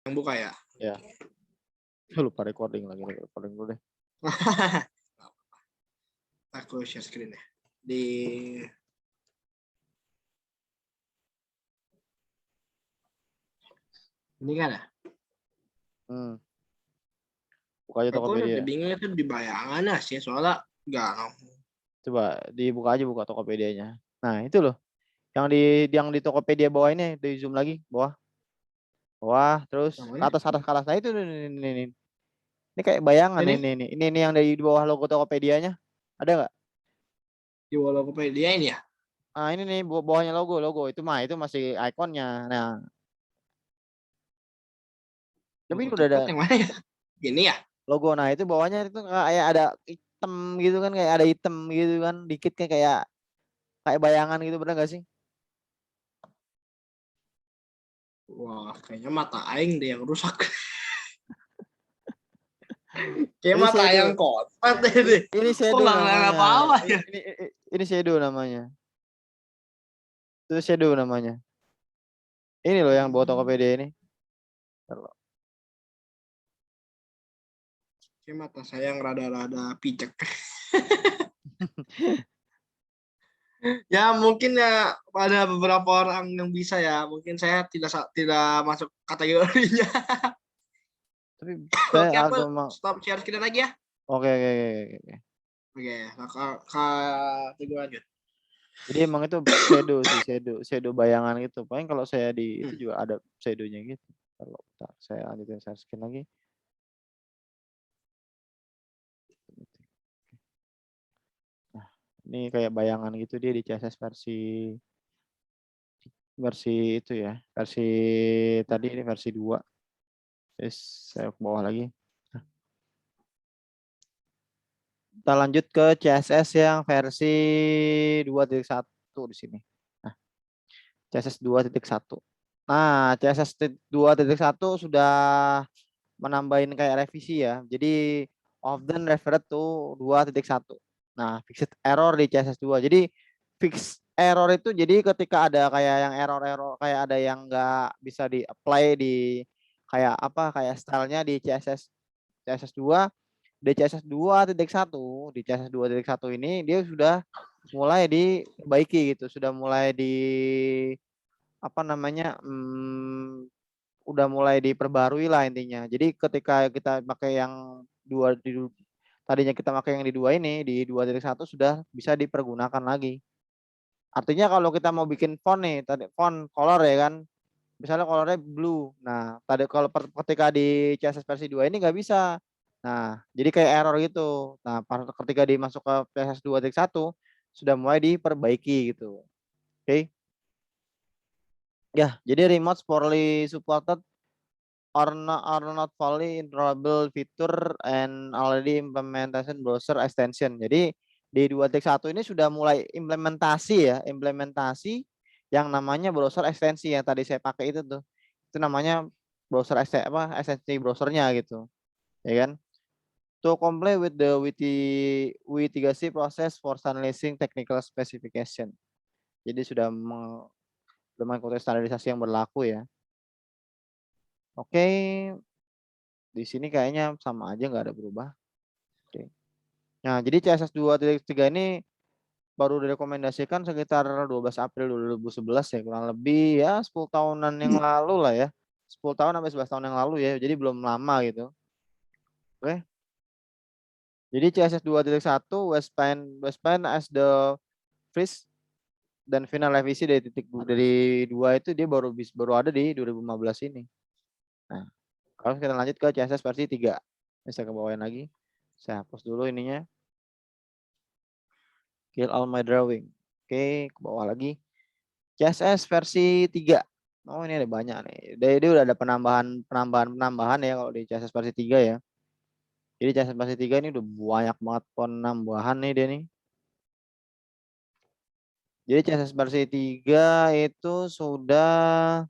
Yang buka ya? Ya. Lupa recording lagi. Recording dulu deh. Aku share screen ya. Di ini kan ya? Buka aja Aku Tokopedia. bingung itu di bayangan sih, soalnya enggak. Coba dibuka aja, buka Tokopedia-nya. Nah, itu loh. Yang di Tokopedia bawah ini, di zoom lagi, bawah. Bawah, terus ke atas. Nah, itu ini. Ini kayak bayangan ini. Ini yang dari bawah logo Tokopedia-nya. Ada nggak? Di Tokopedia ini ya? Ah, ini nih bawahnya logo. Itu masih ikonnya. Nah, tapi ini udah ada yang mana ya? Gini ya? logo. Nah, itu bawahnya itu kayak ada hitam gitu kan, kayak ada hitam gitu kan, dikit kayak bayangan gitu, bener gak sih? Wah, kayaknya mata aing deh yang rusak. Kayak mata yang kotak deh. Ini shadow namanya. Apa-apa ya? Ini shadow namanya. Itu shadow namanya. Ini loh yang bawa Tokopedia ini. Kayak mata saya yang rada-rada picek. Ya mungkin ya ada beberapa orang yang bisa ya. Mungkin saya tidak masuk kategorinya. Tapi Oke, aku agak stop share screen lagi ya. Oke. Oke, Kak Teguh lanjut. Jadi emang itu shadow sih, shadow bayangan gitu. Paling kalau saya di itu juga ada shadownya gitu. Kalau saya lanjutin share screen lagi. Nah, ini kayak bayangan gitu dia di CSS versi itu ya. Versi tadi ini versi 2. Terus saya ke bawah lagi. Kita lanjut ke CSS yang versi 2.1 di sini. Nah, CSS 2.1. Nah, CSS 2.1 sudah menambahin kayak revisi ya. Jadi often referred to 2.1. Nah, fixed error di CSS 2. Jadi fixed error itu jadi ketika ada kayak yang error kayak ada yang nggak bisa di apply di kayak apa kayak stylenya di CSS 2, di CSS 2.1, di CSS 2.1 ini dia sudah mulai diperbaiki gitu, sudah mulai di apa namanya udah mulai diperbarui lah intinya. Jadi ketika kita pakai yang tadinya kita pakai yang di 2 ini, di 2.1 sudah bisa dipergunakan lagi. Artinya kalau kita mau bikin font nih, tadi font color ya kan, misalnya colornya blue. Nah, tadi kalau ketika di CSS versi 2 ini nggak bisa. Nah, jadi kayak error gitu. Nah, ketika dimasuk ke CSS 2.1 sudah mulai diperbaiki gitu. Oke. Ya, jadi remote poorly supported are not fully interoperable feature and already implementation browser extension. Jadi di 2.1 ini sudah mulai implementasi yang namanya browser ekstensi yang tadi saya pakai itu tuh. Itu namanya browser ekstensi browsernya gitu. Ya kan? To comply with the W3C process for standardizing technical specification. Jadi sudah mengikuti standarisasi yang berlaku ya. Oke, di sini kayaknya sama aja, nggak ada berubah. Oke. Nah, jadi CSS 2.3 ini baru direkomendasikan sekitar 12 April 2011 ya, kurang lebih ya 10 tahunan yang lalu lah ya. 10 tahun sampai 11 tahun yang lalu ya, jadi belum lama gitu. Oke. Jadi CSS 2.1 Westpan as the first dan final revisi dari 2 itu dia baru ada di 2015 ini. Nah, kalau kita lanjut ke CSS versi 3. Ini saya ke bawain lagi. Saya hapus dulu ininya. Kill all my drawing. Oke, ke bawah lagi. CSS versi 3. Oh, ini ada banyak nih. Dia udah ada penambahan ya kalau di CSS versi 3 ya. Jadi CSS versi 3 ini udah banyak banget penambahan nih dia nih. Jadi CSS versi 3 itu sudah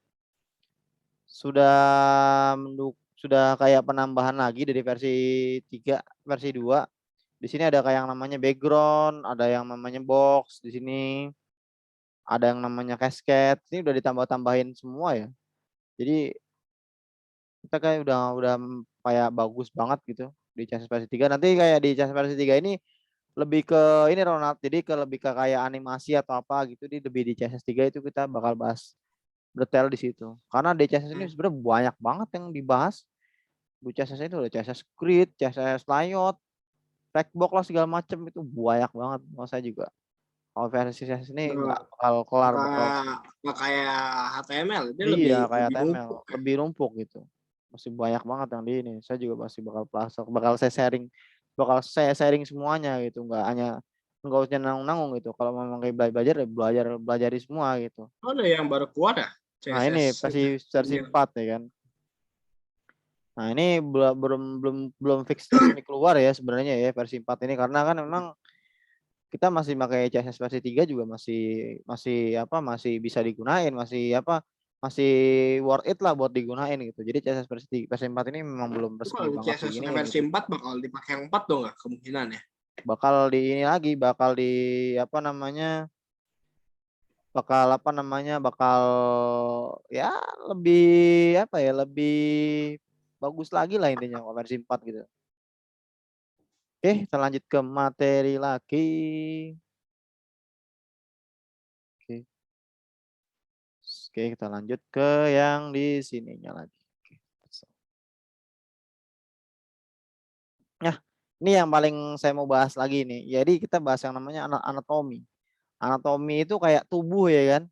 kayak penambahan lagi dari versi 3, versi 2. Di sini ada kayak yang namanya background, ada yang namanya box di sini. Ada yang namanya cascade. Ini udah ditambah-tambahin semua ya. Jadi Kita kayak udah kayak bagus banget gitu di CSS versi 3. Nanti kayak di CSS versi 3 ini lebih ke ini Ronald. Jadi lebih ke kayak animasi atau apa gitu di lebih di CSS 3 itu kita bakal bahas detail di situ. Karena di CSS ini sebenarnya banyak banget yang dibahas. Di CSS itu ada CSS grid, CSS layout, trackbox lah segala macam itu banyak banget. Mau saya juga kalau versi CSS ini nggak bakal kelar bakal Nggak kayak HTML, dia iya kayak lebih HTML numpuk. lebih numpuk gitu. Masih banyak banget yang di ini. Saya juga masih bakal saya sharing semuanya gitu. Nggak usah nanggung-nanggung gitu. Kalau memang kayak belajar ya belajari semua gitu. Oh, ada yang baru keluar ya? Nah ini CSS versi itu. versi 4 ya kan. Nah ini belum fix resmi keluar ya sebenarnya ya versi 4 ini karena kan memang kita masih pakai CSS versi 3 juga masih bisa digunain, masih worth it lah buat digunain gitu. Jadi CSS versi 4 ini memang belum Itu resmi kalau banget CSS diginiin versi gitu. 4 bakal dipakai yang 4 dong nggak kemungkinan ya? Bakal di ini lagi, bakal di apa namanya? Bakal ya lebih apa ya, lebih bagus lagi lah intinya kalau versi 4 gitu. Oke, kita lanjut ke materi lagi. Oke. Oke, kita lanjut ke yang di sininya lagi. Oke. Nah, ini yang paling saya mau bahas lagi nih. Jadi kita bahas yang namanya anatomi. Anatomi itu kayak tubuh ya kan.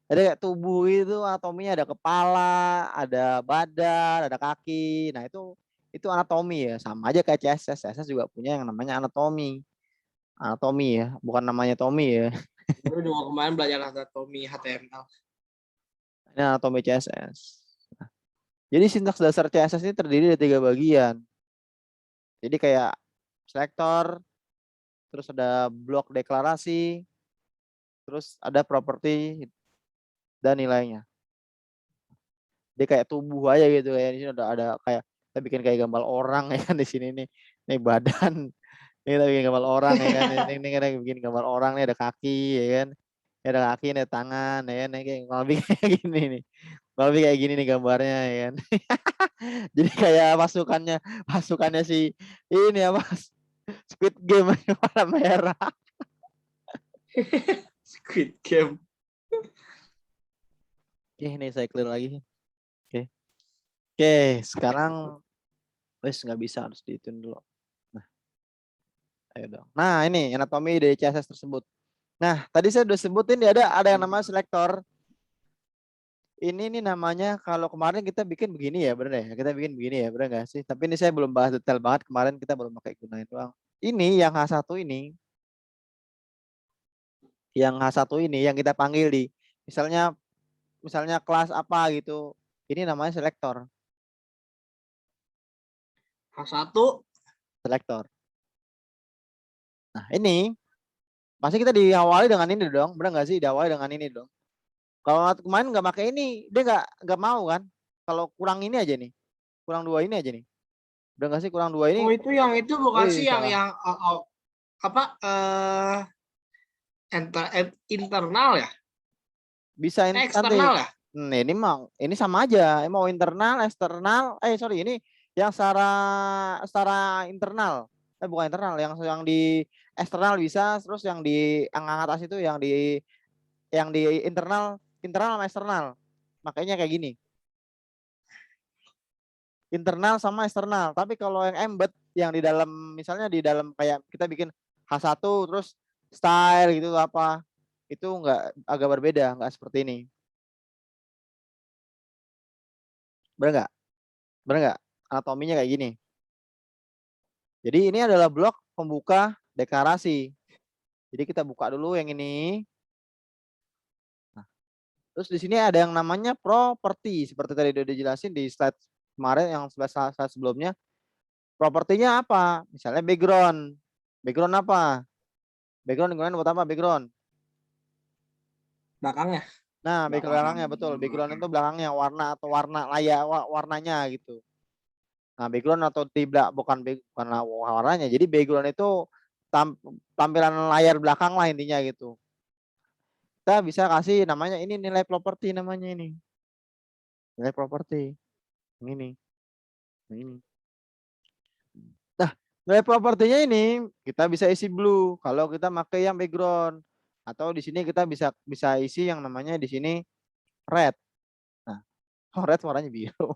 Jadi kayak tubuh itu anatominya ada kepala, ada badan, ada kaki. Nah, itu anatomi ya. Sama aja kayak CSS. CSS juga punya yang namanya anatomi. Anatomi ya, bukan namanya Tommy ya. Baru juga kemarin belajar anatomi HTML. Ini anatomi CSS. Jadi sintaks dasar CSS ini terdiri dari 3 bagian. Jadi kayak selektor, terus ada blok deklarasi, terus ada properti dan nilainya. Dia kayak tubuh aja gitu kayak di sini ada kayak kita bikin kayak gambar orang ya kan di sini nih. Nih badan, ini kita bikin gambar orang ya kan. Ini kita bikin gambar orang nih ada kaki ya kan. Ini ada kaki, ada tangan ya kan. Ini kayak lebih kayak gini nih. Lebih kayak gini nih gambarnya ya kan. Jadi kayak pasukannya si ini apa Squid Game warna merah. Squid Game. Oke, ini saya clear lagi. Oke. Oke, sekarang wes nggak bisa harus dihitung dulu. Nah, ayo dong. Nah, ini anatomi dari CSS tersebut. Nah, tadi saya udah sebutin dia ada yang namanya selektor. Ini nih namanya kalau kemarin kita bikin begini ya, bener ya? Kita bikin begini ya, bener nggak sih? Tapi ini saya belum bahas detail banget. Kemarin kita belum pakai gunain doang. Ini yang H1 ini, yang kita panggil di misalnya kelas apa gitu. Ini namanya selektor. H1 Selektor. Nah, ini pasti kita diawali dengan ini dong. Bener nggak sih? Diawali dengan ini dong. Kalau kemarin nggak pakai ini, dia nggak mau kan? Kalau kurang ini aja nih, kurang 2 ini aja nih. Udah nggak sih kurang 2 Oh, ini? itu yang itu bukan sih yang Salah. apa internal ya? Bisa nanti. Eksternal ya? Ini sama aja. Mau internal, eksternal. Sorry, ini yang secara internal. Bukan internal, yang di eksternal bisa, terus yang di atas itu yang di internal sama eksternal. Makanya kayak gini. Internal sama eksternal. Tapi kalau yang embed yang di dalam misalnya di dalam kayak kita bikin H1 terus style gitu apa itu agak berbeda, nggak seperti ini. Benar nggak? Benar nggak? Anatominya kayak gini. Jadi ini adalah blok pembuka deklarasi. Jadi kita buka dulu yang ini. Nah, terus di sini ada yang namanya properti seperti tadi udah dijelasin di slide kemarin yang slide sebelumnya. Propertinya apa? Misalnya background. Background apa? Background digunakan buat apa? Background. Belakangnya. Nah, background Belakang. belakangnya betul. Background itu belakangnya warna atau warnanya gitu. Nah, background atau tidak bukan warnanya. Jadi background itu tampilan layar belakang lah intinya gitu. Kita bisa kasih namanya ini nilai properti namanya ini. Nilai properti. Ini. Ini. Nah, nilai propertinya ini kita bisa isi blue kalau kita pakai yang background, atau di sini kita bisa isi yang namanya di sini red. Nah, red warnanya biru.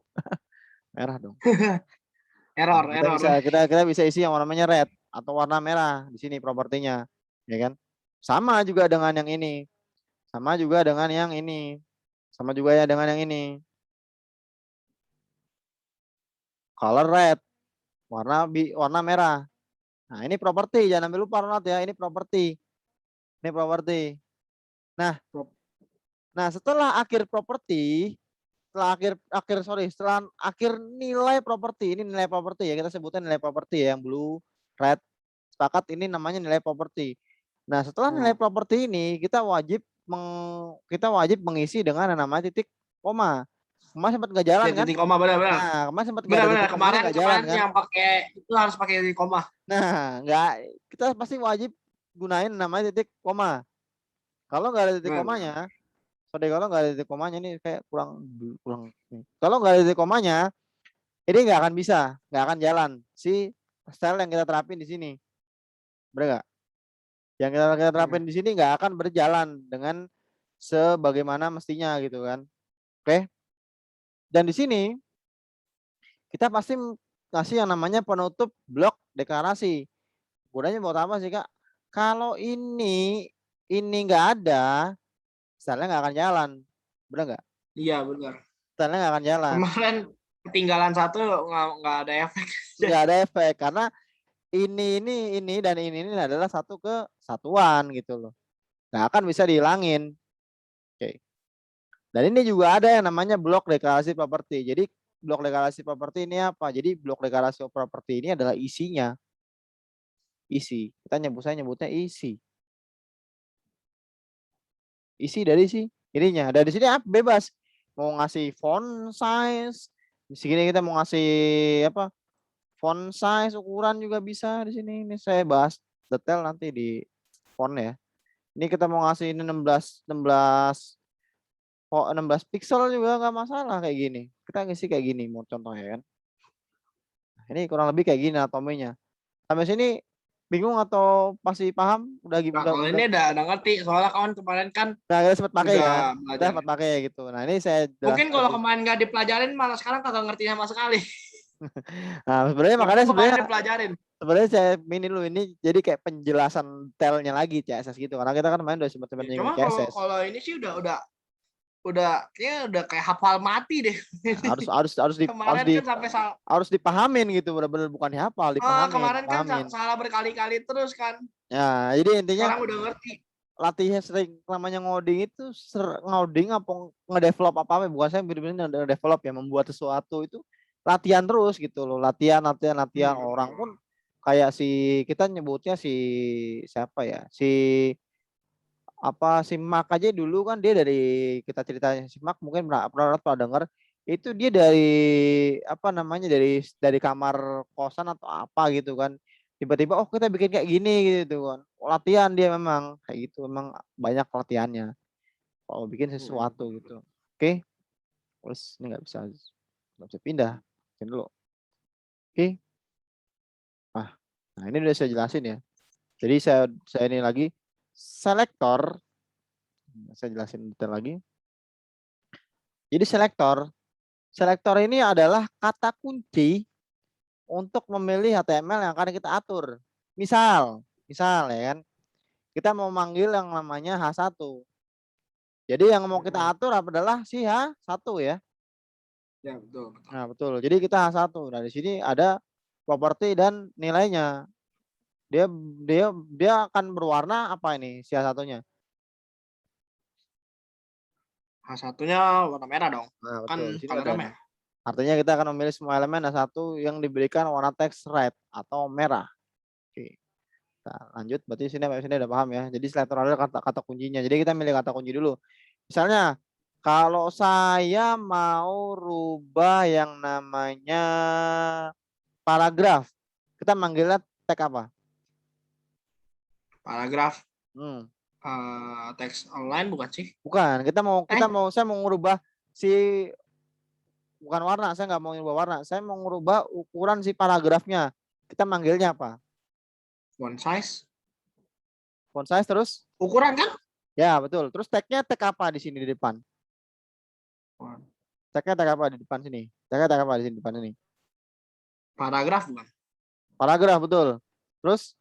Merah dong. Nah, Error. kita bisa isi yang namanya red atau warna merah di sini propertinya, ya kan? Sama juga dengan yang ini. Sama juga dengan yang ini. Sama juga ya dengan yang ini. Color red, warna merah. Nah, ini properti, jangan ambil lupa Ronald ya, ini properti. Ini properti. Nah, setelah akhir properti, setelah akhir nilai properti, ini nilai properti ya, kita sebutnya nilai properti ya, yang blue, red, sepakat ini namanya nilai properti. Nah, setelah nilai properti ini kita wajib mengisi dengan yang namanya titik koma. Kemarin sempat nggak jalan kan? Titik koma benar. Nah, kemarin sempat nggak ada titik komanya, Kemarin nggak jalan kan? yang pakai itu harus pakai titik koma. Nah, nggak, kita pasti wajib gunain namanya titik koma. Kalau nggak ada titik komanya, kalau nggak ada titik komanya ini kayak kurang. Kalau nggak ada titik komanya, ini nggak akan bisa, nggak akan jalan si style yang kita terapin di sini. Benar nggak? Yang kita terapin di sini nggak akan berjalan dengan sebagaimana mestinya gitu kan. Oke. Dan di sini kita pasti kasih yang namanya penutup blok deklarasi. Gunanya buat apa sih Kak? Kalau ini nggak ada, style-nya nggak akan jalan. Benar nggak? Iya benar. Style-nya nggak akan jalan. Kemarin ketinggalan satu nggak ada efek. Nggak ada efek karena ini dan ini adalah satu kesatuan gitu loh. Nggak akan bisa dihilangin. Oke. Dan ini juga ada yang namanya blok deklarasi properti. Jadi blok deklarasi properti ini apa? Jadi blok deklarasi properti ini adalah isinya. Isi. Saya nyebutnya isi. Isi dari ininya. Dari sini bebas. Mau ngasih font size. Di sini kita mau ngasih apa? Font size, ukuran juga bisa di sini. Ini saya bahas detail nanti di font ya. Ini kita mau ngasih ini 16 pixel juga nggak masalah kayak gini. Kita ngisi kayak gini mau contohnya kan. Ini kurang lebih kayak gini anatominya. Sampai sini bingung atau pasti paham? Udah Nah, gimana? kalau ini udah ngerti soalnya kawan kemarin kan Nah, kita sempat pakai udah kan? Kita belajar. sempat pakai gitu. Nah, ini saya Mungkin jelaskan kalau lebih. kemarin nggak dipelajarin malah sekarang kagak ngerti sama sekali. Nah, sebenarnya makanya Kemarin dipelajarin. sebenarnya saya ini jadi kayak penjelasan detailnya lagi CSS gitu. Karena kita kan main udah sempat Ya, nyinggung cuma CSS. kalau ini sih kayaknya udah kayak hafal mati deh. Nah, Kemarin kan sampai harus dipahamin gitu, benar-benar bukan dihafal, kemarin kan dipahamin. salah berkali-kali terus kan. Ya, jadi intinya Sekarang udah ngerti. latihnya sering namanya ngoding itu ngoding apa ngedevelop apa bukan saya benar-benar ngedevelop ya, membuat sesuatu itu latihan terus gitu loh, latihan orang pun kayak kita nyebutnya siapa ya, si Mark aja dulu kan dia dari kita ceritanya si Mark mungkin pernah dengar itu dia dari apa namanya dari kamar kosan atau apa gitu kan, tiba-tiba kita bikin kayak gini gitu kan, latihan dia memang kayak gitu, memang banyak latihannya kalau bikin sesuatu gitu. Oke. Terus ini nggak bisa pindah dulu. Oke. Nah ini udah saya jelasin ya, jadi saya ini lagi selektor, saya jelasin detail lagi. Jadi selektor ini adalah kata kunci untuk memilih HTML yang akan kita atur. Misal ya kan, kita mau manggil yang namanya H1. Jadi yang mau kita atur adalah si H1 ya. Ya, betul. Nah, betul. Jadi kita H1. Nah, di sini ada properti dan nilainya. Dia akan berwarna apa ini si H1-nya? H1-nya warna merah dong. Nah, Kan betul. Di sini ada color nih. merah. Artinya kita akan memilih semua elemen H1 yang diberikan warna teks red atau merah. Oke. Nah, lanjut, berarti sini udah paham ya. Jadi selektor adalah kata kuncinya. Jadi kita milih kata kunci dulu. Misalnya, kalau saya mau rubah yang namanya paragraf, kita manggilnya tag apa? Paragraf. Hmm. Teks online bukan sih? Bukan. Saya mau merubah si bukan warna, saya nggak mau ngubah warna, saya mau ngubah ukuran si paragrafnya. Kita manggilnya apa? Font size. Font size terus? Ukuran kan? Ya, betul. Terus tag-nya tag apa di sini di depan? Tag-nya tag apa di depan sini? Tag-nya tag apa di sini depan ini? Paragraf bukan? Paragraf, betul. Terus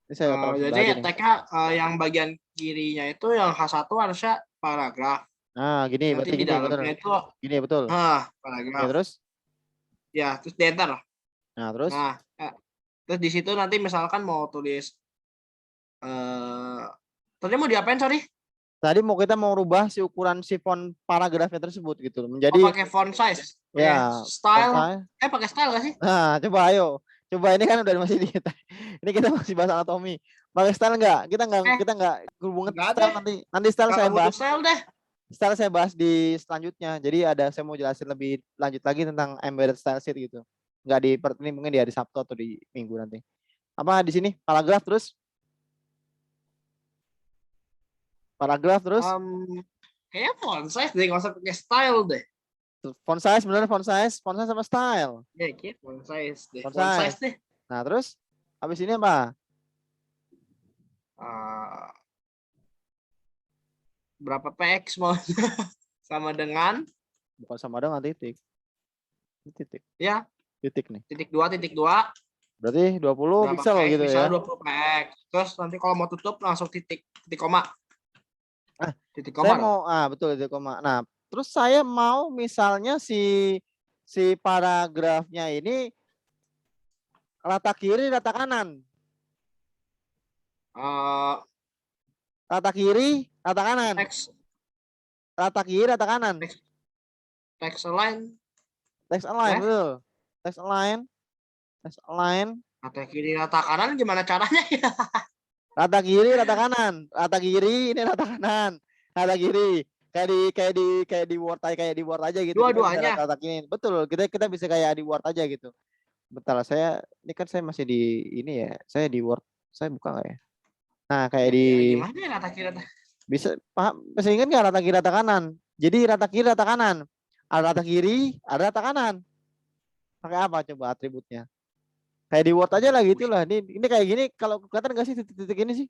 ini saya taruh sebelah Jadi aja nih. tag-nya yang bagian kirinya itu yang H1 harusnya paragraf. Nah, gini, Nanti berarti di gini, betul. dalamnya itu Gini, betul. Ya, paragraf. terus? Ya, terus di enter. Nah, terus? Nah, terus di situ nanti misalkan mau tulis tadi mau diapain, sorry? Tadi kita mau rubah si ukuran si font paragrafnya tersebut gitu. Oh, Menjadi pakai font size. Pakai ya font style. size. Pakai style gak sih? Nah, coba ayo. Coba ini kan udah masih di ini kita masih bahas anatomi. Pakai style enggak? Kita enggak hubungan Enggak style deh. nanti. Nanti style Kalau saya butuh bahas. style deh. Style saya bahas di selanjutnya. Jadi saya mau jelasin lebih lanjut lagi tentang embedded style sheet gitu. Enggak di ini mungkin di hari Sabtu atau di Minggu nanti. Apa di sini? Paragraf terus? Paragraf terus? Kayaknya font size deh, nggak usah pakai style deh. Font size bener, font size sama style. Ya, kayak font size deh. Font Font size size. deh. Nah, terus habis ini apa? Berapa px mau sama dengan Bukan sama dengan titik. Ini titik. ya Titik nih. titik dua Berarti 20 berapa pixel px gitu ya. misalnya 20 px, terus nanti kalau mau tutup langsung titik koma. Titik Saya koma mau betul titik koma. Nah, terus saya mau misalnya si paragrafnya ini rata kiri rata kanan. Rata kiri rata kanan. Rata kiri rata kanan. Text align. Text align, betul. Text align. Text align. Rata kiri rata kanan gimana caranya ya? Rata kiri rata kanan. Rata kiri ini rata kanan. Rata kiri kayak di Word aja gitu. Dua-duanya. Rata kiri. Betul, kita bisa kayak di Word aja gitu. Bentar, ini kan saya masih di ini ya. Saya di Word. Saya buka nggak ya? Nah, kayak di gimana ya rata kiri rata? Bisa paham? Masih ingat nggak rata kiri rata kanan? Jadi rata kiri rata kanan. Ada rata kiri, ada rata kanan. Pakai apa coba atributnya? Kayak di Word aja lah gitulah. Ini kayak gini kalau kelihatan nggak sih titik-titik ini sih?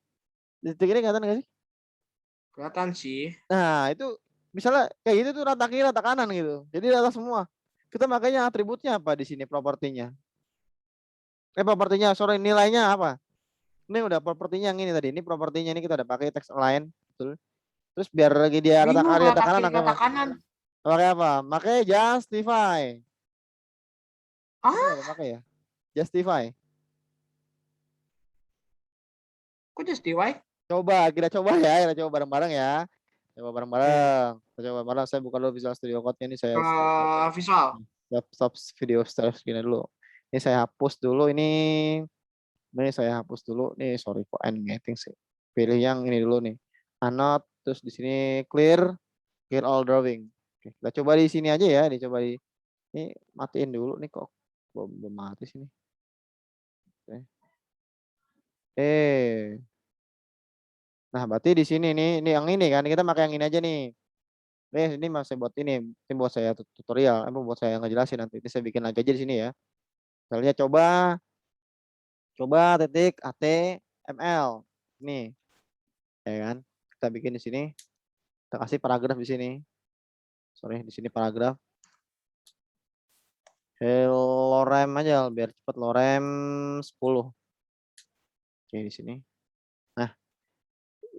Titik ini kelihatan nggak sih? Kelihatan sih. Nah, itu misalnya kayak gitu tuh rata kiri rata kanan gitu. Jadi rata semua. Kita makanya atributnya apa di sini propertinya? Propertinya, sorry, nilainya apa? Ini udah propertinya yang ini tadi. Ini propertinya ini kita udah pakai text align, betul. Terus biar lagi dia rata kiri rata kanan rata kanan. Pakai apa? Pakai justify. Pakai ya? Justify. Kok justify? Coba, kita coba ya. Kita coba bareng-bareng ya. Coba bareng-bareng. Kita coba bareng. Saya buka dulu Visual Studio Code-nya ini saya visual. stop video start screen dulu. Ini saya hapus dulu ini. Ini saya hapus dulu. Nih, sorry for animating sih. Pilih yang ini dulu nih. Anot, terus di sini clear all drawing. Oke, kita coba di sini aja ya. Dicoba di ini matiin dulu nih kok belum mati sini. Oke. Nah, berarti di sini nih, ini yang ini kan kita pakai yang ini aja nih. Ini masih buat ini buat saya tutorial, buat saya ngejelasin nanti. Ini saya bikin lagi aja di sini ya. Misalnya coba titik HTML. Nih. Ya kan? Kita bikin di sini. Kita kasih paragraf di sini. Sorry, di sini paragraf. Lorem aja biar cepat lorem 10. Oke, di sini. Nah,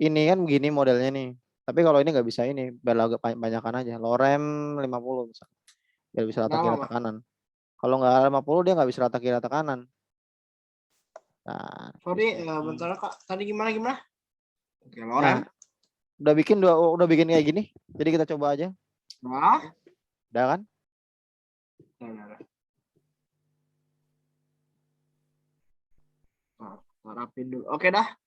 ini kan begini modelnya nih. Tapi kalau ini nggak bisa ini, biar agak banyakan aja. Lorem 50 misalnya. Biar bisa rata kiri rata kanan. Kalau nggak 50 dia nggak bisa rata kiri rata kanan. Nah, sorry, bentar Kak. Tadi gimana? Oke, Nah, lorem. udah bikin kayak gini. Jadi kita coba aja. Nah. Udah kan? Rapin dulu. Oke dah.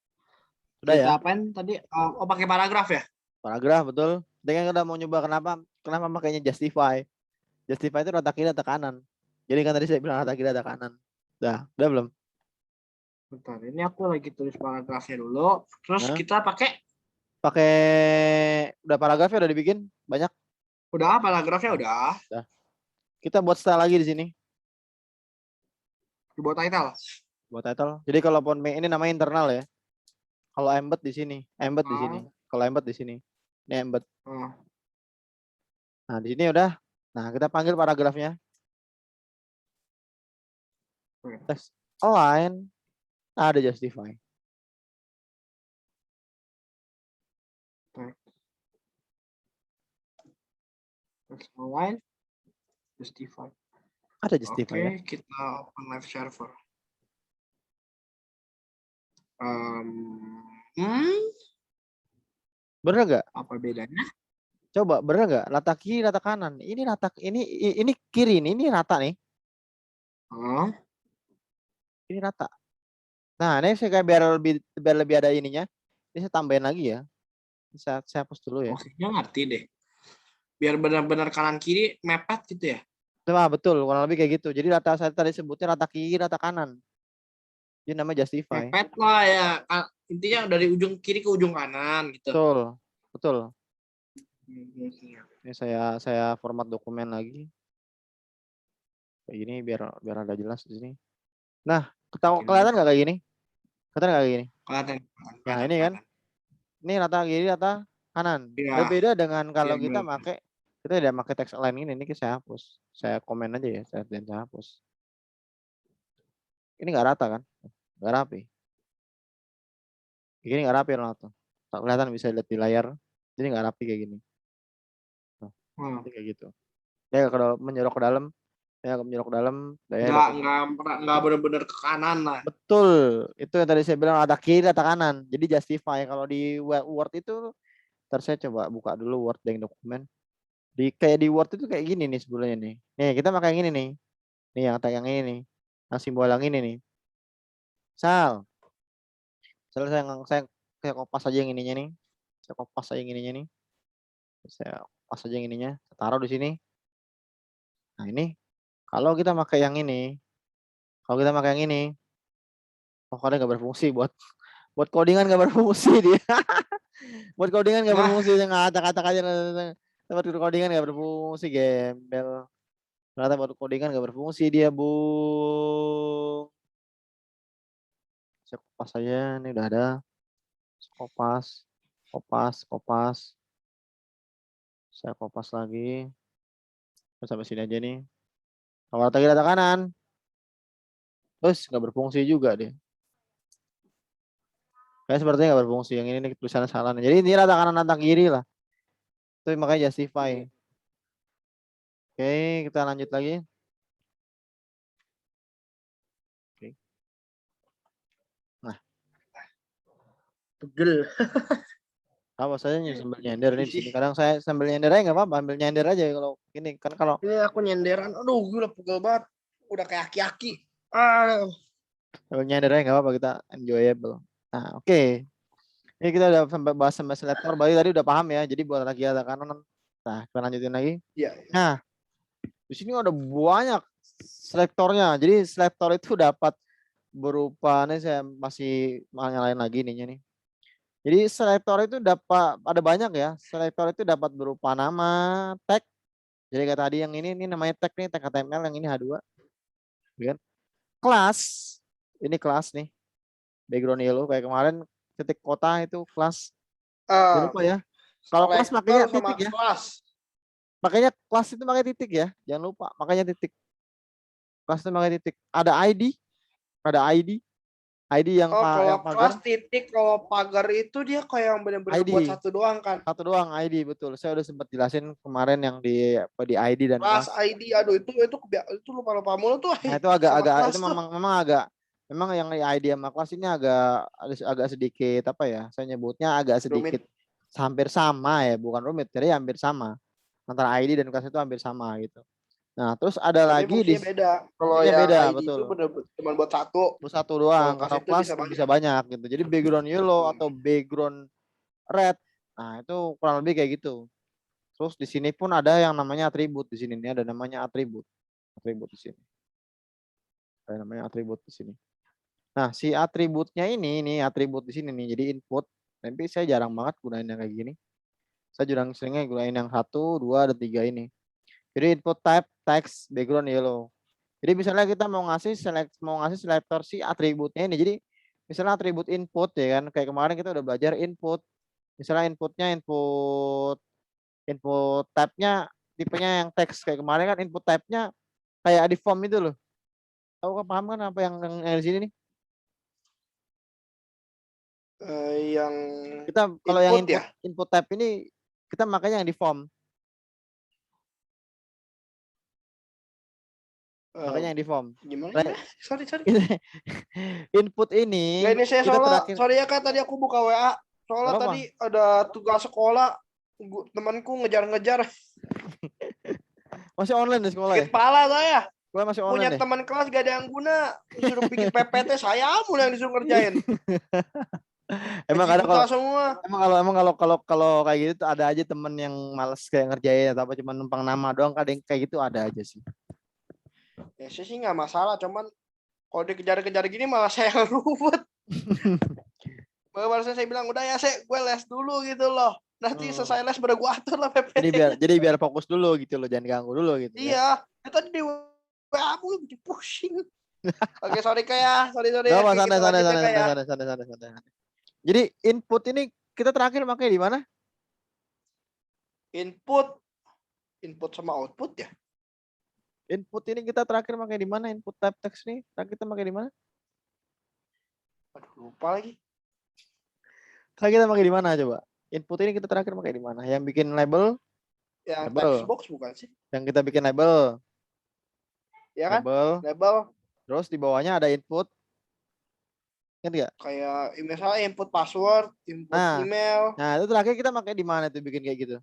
Udah ya? Apain tadi? Pakai paragraf ya? Paragraf, betul. Dengan udah mau nyoba kenapa makanya justify. Justify itu rata kiri rata kanan. Jadi kan tadi saya bilang rata kiri rata kanan. Udah belum? Bentar, ini aku lagi tulis paragrafnya dulu. Terus kita pakai udah paragrafnya udah dibikin banyak. Udah paragrafnya udah. Kita buat style lagi di sini. Dibuat title. Buat title. Jadi kalau font ini namanya internal ya. Kalau embed di sini, embed di sini. Kalau embed di sini. Ini embed. Nah, di sini udah. Nah, kita panggil paragrafnya. Text align. Ada justify. Text align. Justify. Ada justify. Oke, Ya? kita open live server. Bener nggak? Apa bedanya? Coba bener nggak? Rata kiri, rata kanan. Ini rata ini kiri ini rata nih. Ini rata. Nah, ini saya kayak biar lebih ada ininya. Ini saya tambahin lagi ya. Saya hapus dulu ya. Maksudnya ngerti deh. Biar benar-benar kanan kiri mepet gitu ya. Nah, betul, kurang lebih kayak gitu. Jadi rata saya tadi sebutnya rata kiri, rata kanan. Ini namanya justify. Mepet lah ya. Intinya dari ujung kiri ke ujung kanan gitu. Betul. Betul. Ini saya format dokumen lagi. Kayak gini biar ada jelas di sini. Nah, kelihatan nggak kayak gini? Kelihatan nggak kayak gini? Kelihatan. Ya, ini kan. Ini rata kiri, rata kanan. Ya. Berbeda dengan kalau Ya, kita tidak pakai text align ini saya hapus. Saya komen aja ya, saya hapus. Ini nggak rata kan? Nggak rapi. Ini nggak rapi Ronaldo. Tak kelihatan bisa lihat di layar. Jadi nggak rapi kayak gini. Nah, kayak gitu. Ya kalau menyorok ke dalam, nggak benar-benar ke kanan lah. Betul. Itu yang tadi saya bilang ada kiri, ada kanan. Jadi justify. Kalau di Word itu, ntar saya coba buka dulu Word yang dokumen. Kayak di Word itu kayak gini nih sebelumnya nih. Nih kita pakai yang ini nih. Nih yang ini nih. Yang simbol yang ini nih. Saya kopas aja yang ininya nih. Saya kopas aja yang ininya nih. Saya kopas aja yang ininya. Saya taruh di sini. Nah ini. Kalau kita pakai yang ini. Pokoknya nggak berfungsi buat codingan nggak berfungsi dia. Buat codingan nggak berfungsi. Kata-kata aja. Buat codingan nggak berfungsi gembel. Ternyata buat codingan nggak berfungsi dia, Bung. Saya kopas aja, ini udah ada. Kopas. Saya kopas lagi. Sampai sini aja nih. Kalau lagi rata kanan. Terus nggak berfungsi juga dia. Kayak sepertinya nggak berfungsi. Yang ini tulisannya salah. Jadi ini rata kanan, rata kiri lah. Itu makanya justify. Oke, kita lanjut lagi. Oke. Nah. Pegel. Apa saya sambil nyender nih di sini. Kadang saya sambil nyender aja nggak apa-apa, sambil nyender aja kalau ini kan kalau ini aku nyenderan, aduh gue pegel banget, udah kayak aki-aki. Aduh. Sambil nyender aja nggak apa-apa, kita enjoyable. Nah, oke. Ini kita udah sampai bahas sama selektor, berarti tadi udah paham ya. Jadi buat lagi ada kanan. Nah, kita lanjutin lagi. Iya. Nah, di sini ada banyak selektornya. Jadi selektor itu dapat berupa, ini saya masih nyalain lagi ininya nih. Jadi selektor itu dapat ada banyak ya. Selektor itu dapat berupa nama, tag. Jadi kayak tadi yang ini namanya tag nih, tag HTML, yang ini H2. Kan? Kelas. Ini kelas nih. Background yellow kayak kemarin titik kota itu kelas. Jangan lupa ya. Kalau kelas makanya titik ya. Makanya kelas itu pakai titik ya. Jangan lupa, makanya titik. Kelas itu pakai titik. Ada ID. ID yang kalau yang pagar. Kelas titik, kalau pagar itu dia kayak yang benar-benar buat satu doang kan. Satu doang ID, betul. Saya udah sempat jelasin kemarin yang di ID dan kelas ID. Aduh itu lupa mulu tuh. Nah, itu agak itu memang yang ID sama kelas ini agak sedikit apa ya? Saya nyebutnya agak sedikit hampir sama ya, bukan rumit. Jadi hampir sama. Antara ID dan kelas itu hampir sama gitu. Nah, terus ada lagi di beda. Kalau yang beda, ID betul. itu benar-benar cuma buat satu doang. Kalau kelas bisa banyak gitu. Jadi background yellow atau background red. Nah, itu kurang lebih kayak gitu. Terus di sini pun ada yang namanya atribut di sini. Ini ada namanya atribut. Atribut di sini. Ada namanya atribut di sini. Nah, si atributnya ini atribut di sini nih. Jadi input. Tapi saya jarang banget gunain yang kayak gini. Saya juga seringnya gunain yang 1, 2, dan 3 ini. Jadi input type text background yellow. Jadi misalnya kita mau ngasih selektor si atributnya ini. Jadi misalnya atribut input ya kan, kayak kemarin kita udah belajar input. Misalnya input type-nya tipenya yang teks, kayak kemarin kan input type-nya kayak di form itu loh. Tahu kan, paham kan apa yang di sini nih? Yang Kita kalau yang input ya? input type ini kita makanya yang di form. Makanya yang di form. Gimana Nah, ya? Sorry. input ini Gak ini saya kita soalnya, terakhir. sorry ya Kak, tadi aku buka WA. Soalnya Gak apa-apa. tadi ada tugas sekolah, temanku ngejar-ngejar. Masih online di sekolah ya? Sakit pala saya. Sekolah masih Punya online deh. teman kelas gak ada yang guna. Disuruh bikin PPT, saya mulu yang disuruh ngerjain. Emang Gaji ada buta semua. kalau kayak gitu tuh ada aja temen yang males kayak ngerjain atau apa, cuma numpang nama doang, kadang kayak gitu ada aja sih. Ya saya sih nggak masalah, cuman kalau dikejar-kejar gini malah saya yang ruwet. Barusan saya bilang udah ya gue les dulu gitu loh. Nanti selesai les baru gue atur lah PPT. Jadi biar fokus dulu gitu loh, jangan ganggu dulu gitu ya. Iya, tadi di WA aku bikin pusing. Oke, sorry kayak, sorry. Gak apa, Oke, kita lanjut ya kayak. santai. Jadi input ini kita terakhir pakai di mana? Input sama output ya. Input ini kita terakhir pakai di mana? Input type text nih terakhir kita pakai di mana? Aduh, lupa lagi. Terakhir kita pakai di mana coba? Input ini kita terakhir pakai di mana? Yang bikin label? Yang Label. text box bukan sih? Yang kita bikin label. Ya kan? Label. Label. Terus di bawahnya ada input. Kan enggak? Kayak misalnya input password, input email. Nah, itu terakhir kita pakai di mana tuh bikin kayak gitu?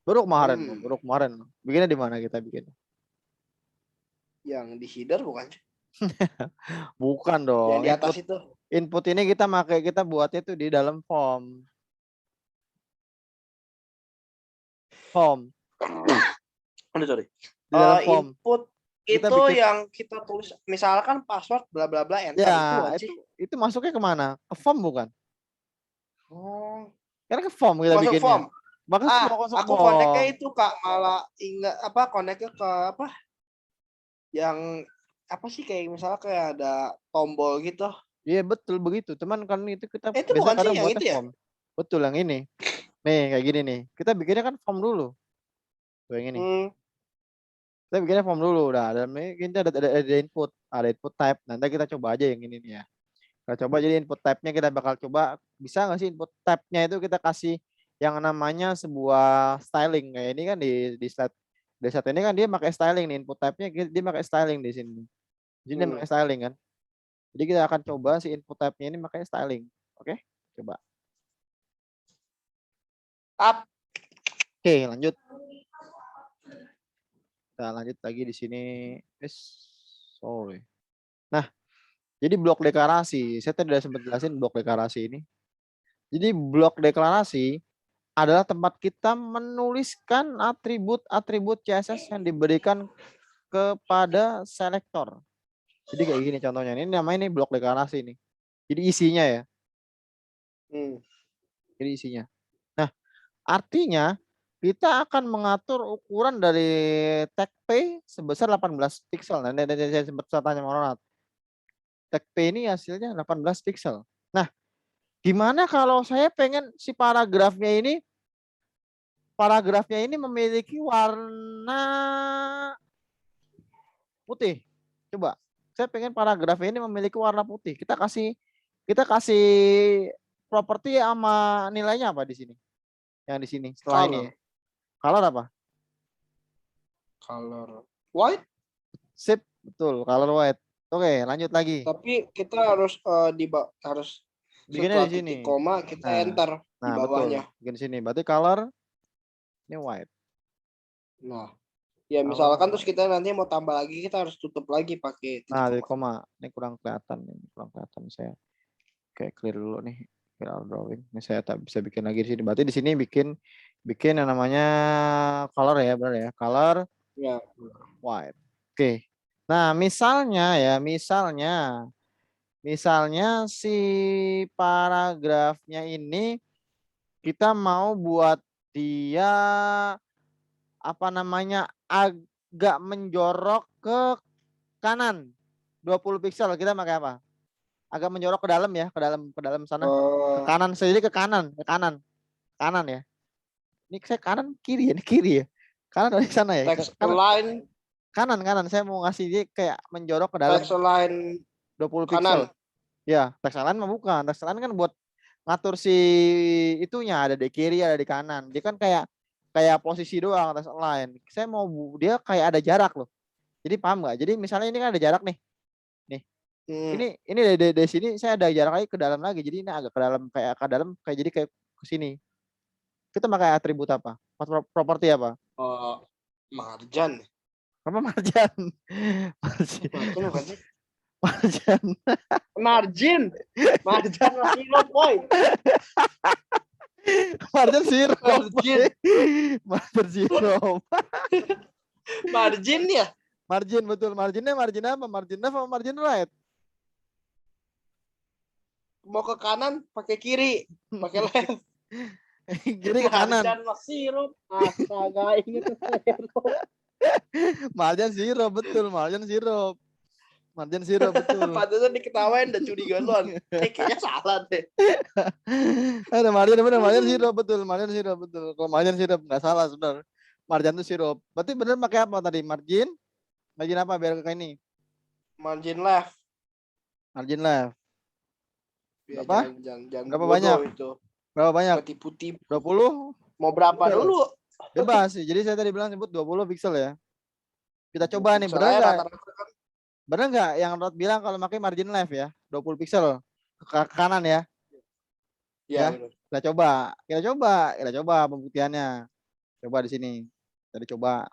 Baru kemarin. Bikinnya di mana kita bikin? Yang di header bukan sih? Bukan dong. Yang di atas itu. Input ini kita buatnya tuh di dalam form. Aduh, sorry. Di dalam form. Input kita itu bikin, yang kita tulis misalkan password bla bla bla enter ya, itu masuknya kemana? Ke form bukan? Oh. Karena ke form kita bikinnya. Form. Aku koneknya itu Kak, malah ingat apa koneknya ke apa? Yang apa sih, kayak misalnya kayak ada tombol gitu. Iya betul begitu. Cuman kan itu kita itu bukan sih yang itu ya? Form. Betul yang ini. Nih kayak gini nih. Kita bikinnya kan form dulu. Tuh yang ini. Kita bikinnya form dulu. Udah dalam ini kita ada input type. Nanti kita coba aja yang ini nih ya. Kita coba jadi input type-nya kita bakal coba bisa nggak sih input type-nya itu kita kasih yang namanya sebuah styling. Kayak ini kan di slide ini kan dia pakai styling nih, input type-nya dia pakai styling di sini. Jadi dia pakai styling kan. Jadi kita akan coba si input type-nya ini pakai styling. Oke? Coba. Oke, lanjut. Kita lanjut lagi di sini. Sorry. Nah, jadi blok deklarasi. Saya tadi sudah sempat jelasin blok deklarasi ini. Jadi blok deklarasi adalah tempat kita menuliskan atribut-atribut CSS yang diberikan kepada selektor. Jadi kayak gini contohnya. Ini namanya ini blok deklarasi nih. Jadi isinya ya. Jadi isinya. Nah, artinya kita akan mengatur ukuran dari tag P sebesar 18 pixel. Nah, saya sempat tanya Ronald. Tag P ini hasilnya 18 pixel. Nah, gimana kalau saya pengen si paragrafnya ini memiliki warna putih. Coba, saya pengen paragrafnya ini memiliki warna putih. Kita kasih properti sama nilainya apa di sini? Yang di sini setelah ini. Color apa? Color white. Sip, betul, color white. Oke, lanjut lagi. Tapi kita harus harus bikinnya di sini. Koma kita enter di bawahnya. Betul. Bikin sini. Berarti color ini white. Nah, ya misalkan terus kita nanti mau tambah lagi, kita harus tutup lagi pakai titik koma. Koma. Ini kurang kelihatan saya. Oke, clear dulu nih. Clear drawing. Ini saya tak bisa bikin lagi di sini. Berarti di sini bikin yang namanya color ya, benar ya? Color white. Oke. Nah, misalnya Misalnya si paragrafnya ini kita mau buat dia apa namanya agak menjorok ke kanan 20 pixel, kita pakai apa? Agak menjorok ke dalam ya, ke dalam sana. Ke Oh, kanan sendiri, kanan ya. Ini saya kanan kiri ya, ini kiri ya. Kanan dari sana ya, ke text kanan. align, Kanan. Saya mau ngasih dia kayak menjorok ke dalam text align 20 pixel. kanan. Ya, teks align mah bukan. Teks align kan buat ngatur si itunya, ada di kiri, ada di kanan. Dia kan kayak kayak posisi doang teks align. Saya mau dia kayak ada jarak loh. Jadi paham nggak? Jadi misalnya ini kan ada jarak nih. Nih. Hmm. Ini dari sini saya ada jarak lagi ke dalam lagi. Jadi ini agak ke dalam kayak jadi kayak ke sini. Kita pakai atribut apa? Properti apa? Oh, marjan. Apa marjan? Marjan. Marjan bukan sih? Marjan. Margin. Marjan masih lo boy. Marjan sirup. Margin. Marjan sirup. Margin ya? Margin betul. Marginnya margin apa? Margin left apa margin right? Mau ke kanan pakai kiri, pakai left. Kiri ke kanan. Marjan masih lo. Astaga, inget sirup. Margin sirup betul. Margin sirup. Margin sirup betul. Pantesan diketawain dan curiga duluan. Kayaknya salah deh. Ada margin benar, margin sirup betul. Margin sirup betul. Kalau margin sirup nggak salah benar. Margin itu sirup. Berarti benar pakai apa tadi? Margin? Margin apa biar ke ini? Margin left. Margin left. Ya, Berapa? jangan Berapa bodoh banyak? itu. Berapa banyak? Ketipu-tipu. 20? Mau berapa dulu? Bebas sih. Jadi saya tadi bilang sebut 20 pixel ya. Kita coba nih, Pixel bener aja nggak? rata-rata kan. Bener nggak yang Rod bilang kalau pakai margin left ya? 20 pixel ke kanan ya. Iya, Ya. benar. Kita coba pembuktiannya. Coba di sini. Tadi coba.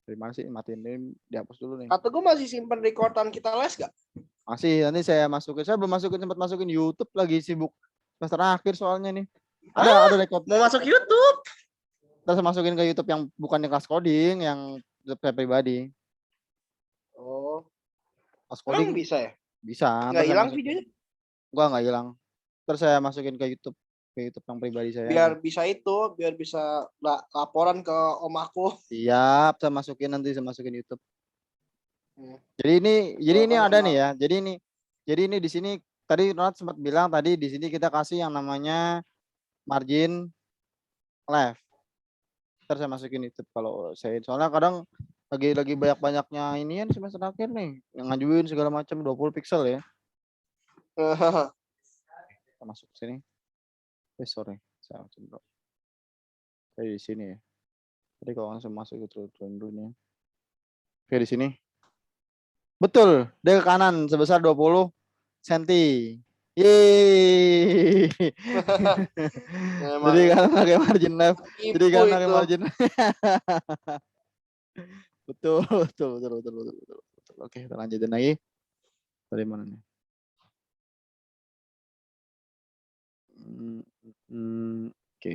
Dari mana sih? Matiin ini, dihapus dulu nih. Atau gue masih simpen recordan kita les gak? Masih, nanti saya masukin. Saya belum sempat masukin YouTube, lagi sibuk semester akhir soalnya nih. Ada record. Mau masuk YouTube? Terus masukin ke YouTube yang bukan kelas coding, yang saya pribadi. Oh, Kelas emang coding bisa ya? bisa. Nggak Terus saya hilang masukin. videonya? Nggak hilang. Terus saya masukin ke YouTube yang pribadi saya Biar aja. bisa itu, biar bisa laporan ke om aku. Siap, saya masukin YouTube. Jadi ini Kan ada emang nih ya. Jadi ini di sini tadi Ronald sempat bilang tadi di sini kita kasih yang namanya margin left. Terus saya masukin YouTube kalau saya soalnya kadang lagi banyak-banyaknya ini kan semester akhir nih yang ngajuin segala macam 20 pixel ya. Kita masuk sini. Sorry. Saya coba. Saya di sini ya. Jadi kalau langsung masuk ke dulu nih. Oke di sini. Betul, dia ke kanan sebesar 20 cm. Yeay. Jadi emang kan pakai margin left. Jadi ibu kan pakai itu. margin. Betul. Oke, kita lanjutin lagi. Dari mana nih? Oke.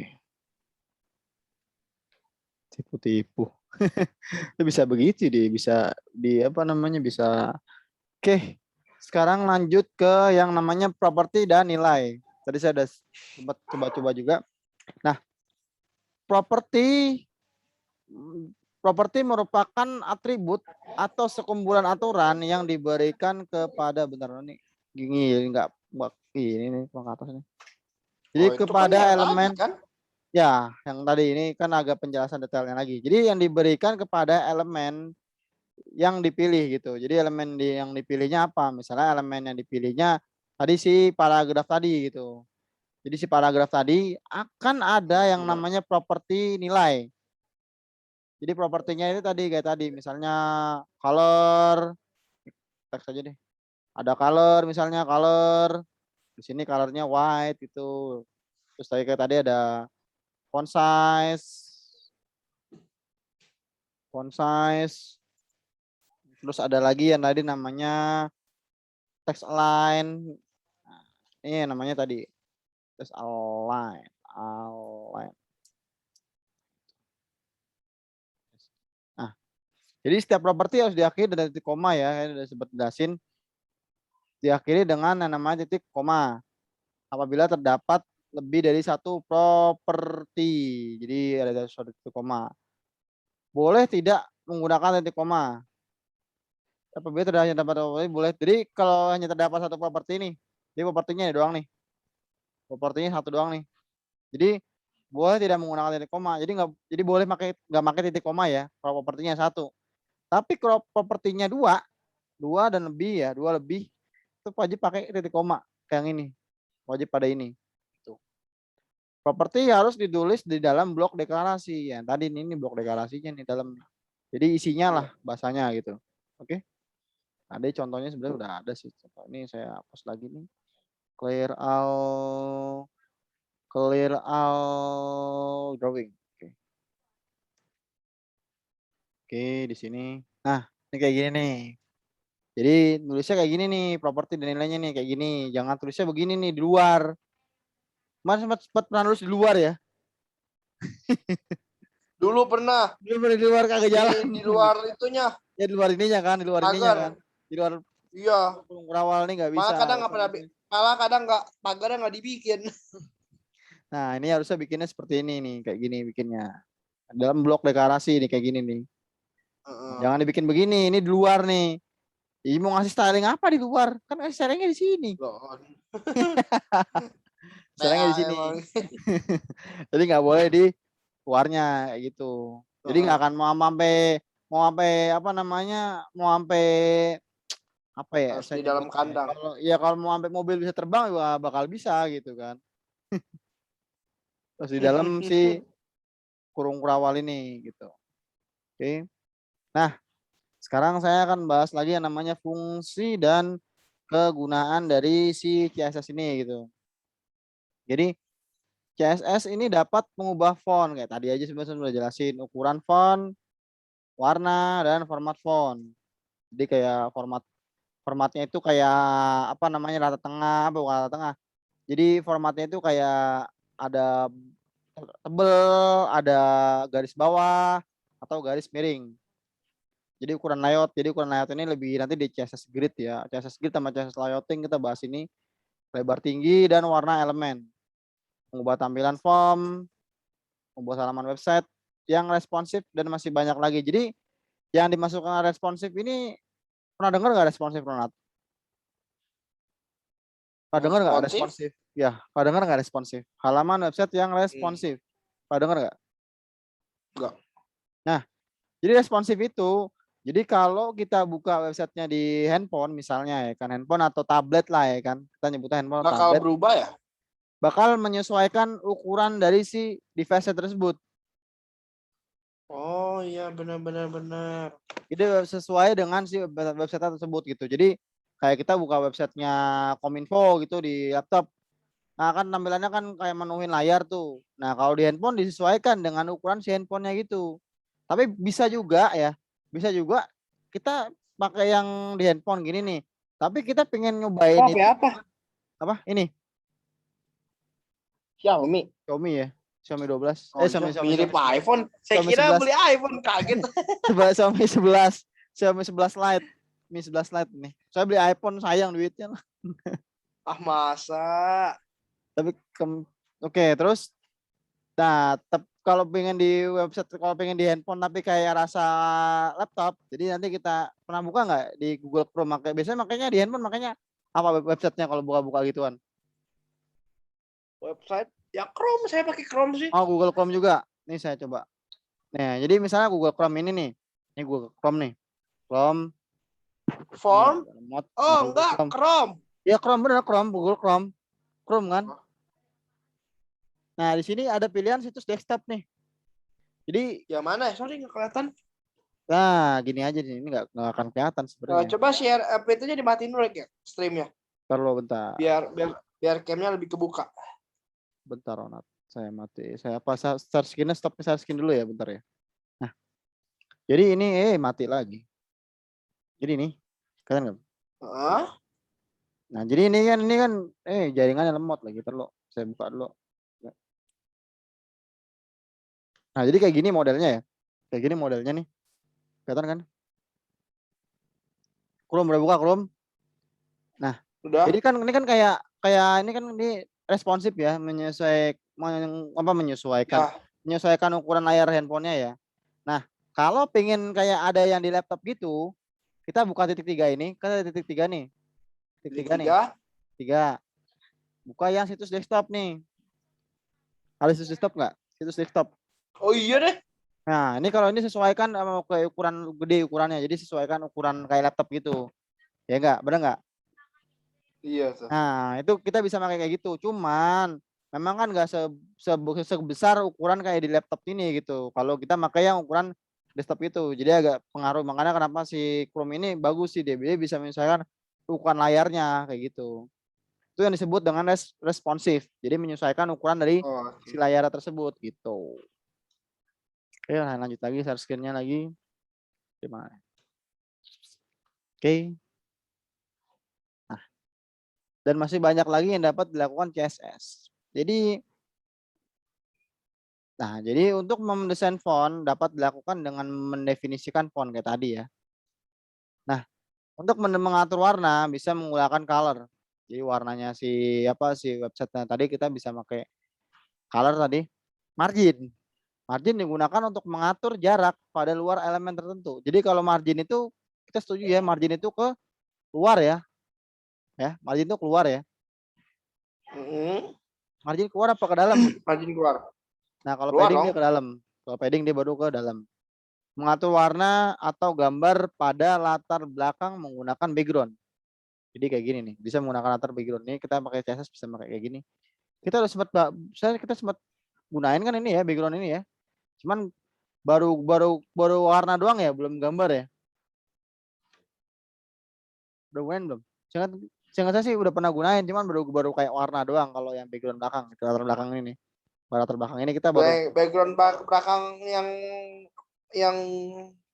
Tipu-tipu. Bisa begitu deh, bisa di apa namanya bisa. Oke. Sekarang lanjut ke yang namanya properti dan nilai. Tadi saya udah sempat coba-coba juga. Nah, properti merupakan atribut atau sekumpulan aturan yang diberikan kepada bentar nih. Gini enggak ini nih ke atas nih. Jadi Itu kan kepada yang elemen tadi kan? ya, yang tadi ini kan agak penjelasan detailnya lagi. Jadi yang diberikan kepada elemen yang dipilih gitu. Jadi elemen yang dipilihnya apa? Misalnya elemen yang dipilihnya tadi si paragraf tadi gitu. Jadi si paragraf tadi akan ada yang namanya properti nilai. Jadi propertinya itu tadi kayak tadi misalnya color, teks aja deh. Ada color misalnya color. Di sini colornya white gitu. Terus kayak tadi ada font size. Terus ada lagi yang tadi namanya text align. Nah, ini namanya tadi text align. Nah, jadi setiap properti harus diakhiri dengan titik koma ya. Saya sudah sempat jelasin. diakhiri dengan yang namanya titik koma. Apabila terdapat lebih dari satu properti. Jadi ada satu titik koma. Boleh tidak menggunakan titik koma. Apabila tidak hanya terdapat properti boleh. Jadi kalau hanya terdapat satu properti nih, jadi propertinya ini doang nih. Propertinya satu doang nih. Jadi boleh tidak menggunakan titik koma. Jadi boleh nggak pakai titik koma ya. Kalau propertinya satu. Tapi kalau propertinya dua dan lebih ya, dua lebih itu wajib pakai titik koma kayak yang ini. Wajib pada ini. Tuh. Properti harus ditulis di dalam blok deklarasi. Ya, tadi ini blok deklarasinya nih dalam. Jadi isinya lah bahasanya gitu. Oke. Ada contohnya sebenarnya udah ada sih. Contoh ini saya hapus lagi nih. Clear all drawing. Oke. Oke, di sini. Nah, ini kayak gini nih. Jadi nulisnya kayak gini nih, properti dan nilainya nih kayak gini. Jangan tulisnya begini nih di luar. Mas sempat pernah nulis di luar ya? Dulu pernah Di luar kagak jalan. di luar itunya Ya di luar ininya kan, di luar ininya kan. pagar. Di luar Iya. awal nih nggak bisa. Malah kadang nggak pagarnya nggak dibikin. Nah, ini harusnya bikinnya seperti ini nih, kayak gini bikinnya. Dalam blok deklarasi nih kayak gini nih. Jangan dibikin begini, ini di luar nih. Ih, mau ngasih styling apa di luar? Kan ngasih stylingnya di sini. Stylingnya di sini. Jadi nggak boleh di luarnya kayak gitu. Jadi nggak akan mau sampai apa namanya, mau sampai apa ya? Harus Saya di dalam nyebutnya. kandang. Kalau mau sampai mobil bisa terbang juga bakal bisa gitu kan. Terus di dalam si kurung kurawal ini gitu. Oke. Nah, sekarang saya akan bahas lagi yang namanya fungsi dan kegunaan dari si CSS ini gitu. Jadi CSS ini dapat mengubah font kayak tadi aja sebenarnya sudah jelasin ukuran font, warna dan format font. Jadi kayak formatnya itu kayak apa namanya rata tengah, apa bukan rata tengah. Jadi formatnya itu kayak ada tebel, ada garis bawah atau garis miring. Jadi ukuran layout ini lebih nanti di CSS grid ya. CSS grid sama CSS layouting kita bahas ini. Lebar tinggi dan warna elemen. Mengubah tampilan form, membuat halaman website yang responsif dan masih banyak lagi. Jadi yang dimasukkan responsif ini pernah dengar nggak responsif, Ronald? Pernah dengar nggak responsif? Ya, pernah dengar nggak responsif? Halaman website yang responsif. Pernah dengar nggak? Enggak. Nah, jadi responsif itu, jadi kalau kita buka websitenya di handphone misalnya ya kan, handphone atau tablet lah ya kan, kita nyebutnya handphone atau Bakal tablet. berubah ya? Bakal menyesuaikan ukuran dari si device tersebut. Oh iya benar. Jadi sesuai dengan si website tersebut gitu. Jadi kayak kita buka websitenya Kominfo gitu di laptop. Nah kan tampilannya kan kayak menuhin layar tuh. Nah kalau di handphone disesuaikan dengan ukuran si handphonenya gitu. Tapi bisa juga ya, bisa juga kita pakai yang di handphone gini nih. Tapi kita pengen nyobain Oh, itu apa? Ini Xiaomi ya. Xiaomi 12. Oh, mirip iPhone. Saya kira beli iPhone, kaget. Xiaomi 11. Xiaomi 11 Lite. Mi 11 Lite nih. Saya beli iPhone sayang duitnya lah. Ah, masa? Tapi oke, terus nah, kalau pengen di website, kalau pengen di handphone tapi kayak rasa laptop, jadi nanti kita pernah buka nggak di Google Chrome? Biasanya makanya di handphone makanya apa websitenya kalau buka-buka gituan? Website? Ya Chrome, saya pakai Chrome sih. Oh, Google Chrome juga. Nih saya coba. Nah, jadi misalnya Google Chrome ini nih. Ini Google Chrome nih. Chrome. Form? Oh, Google enggak, Chrome. Chrome. Ya Chrome bener, Chrome, Google Chrome. Chrome kan? Nah, di sini ada pilihan situs desktop nih. Jadi yang mana? Sorry nggak kelihatan. Nah, gini aja nih, ini nggak akan kelihatan sebenarnya. Coba share itu-nya dimatiin dulu ya, streamnya. Perlu bentar. Biar camnya lebih kebuka. Bentar, Ronald. Saya mati. Saya start skin, stop share skin dulu ya, bentar ya. Nah, jadi ini mati lagi. Jadi nih, kalian nggak? Nah, jadi ini kan jaringannya lemot lagi, perlu saya buka dulu. Nah, jadi kayak gini modelnya ya. Kayak gini modelnya nih. Kelihatan kan? Chrome udah buka Chrome. Nah, Udah. Jadi kan ini kan kayak kayak ini kan ini responsif ya, menyesuaikan Ya. menyesuaikan ukuran layar handphonenya ya. Nah, kalau pengen kayak ada yang di laptop gitu, kita buka titik 3 ini, kan ada titik 3 nih. Titik Titik 3 nih. 3. 3. Buka yang situs desktop nih. Ada situs desktop nggak? Situs desktop. Oh iya deh. Nah, ini kalau ini sesuaikan sama kayak ukuran gede ukurannya. Jadi sesuaikan ukuran kayak laptop gitu. Ya enggak? Benar nggak? Iya tuh. Nah, itu kita bisa pakai kayak gitu. Cuman memang kan nggak sebesar ukuran kayak di laptop ini gitu. Kalau kita pakai yang ukuran desktop itu, jadi agak pengaruh. Makanya kenapa si Chrome ini bagus sih, dia bisa menyesuaikan ukuran layarnya kayak gitu. Itu yang disebut dengan responsif. Jadi menyesuaikan ukuran dari Oh, si oke. layar tersebut gitu. Oke, lanjut lagi share screen-nya lagi. Gimana? Oke. Nah, dan masih banyak lagi yang dapat dilakukan CSS. Jadi untuk mendesain font dapat dilakukan dengan mendefinisikan font kayak tadi ya. Nah, untuk mengatur warna bisa menggunakan color. Jadi warnanya si website tadi kita bisa pakai color tadi. Margin. Margin digunakan untuk mengatur jarak pada luar elemen tertentu. Jadi kalau margin itu kita setuju ya, margin itu ke luar ya. Ya, margin itu keluar ya. Margin keluar apa ke dalam? Margin keluar. Nah, kalau Keluar padding dong. dia ke dalam. Kalau padding dia baru ke dalam. Mengatur warna atau gambar pada latar belakang menggunakan background. Jadi kayak gini nih, bisa menggunakan latar background ini kita pakai CSS bisa pakai kayak gini. Kita sempat gunain kan ini ya background ini ya. Cuman baru warna doang ya, belum gambar ya. Udah gunain belum? Seingat saya sih udah pernah gunain, cuman baru kayak warna doang kalau yang background belakang, latar belakang ini nih. Latar belakang ini kita baru Background belakang yang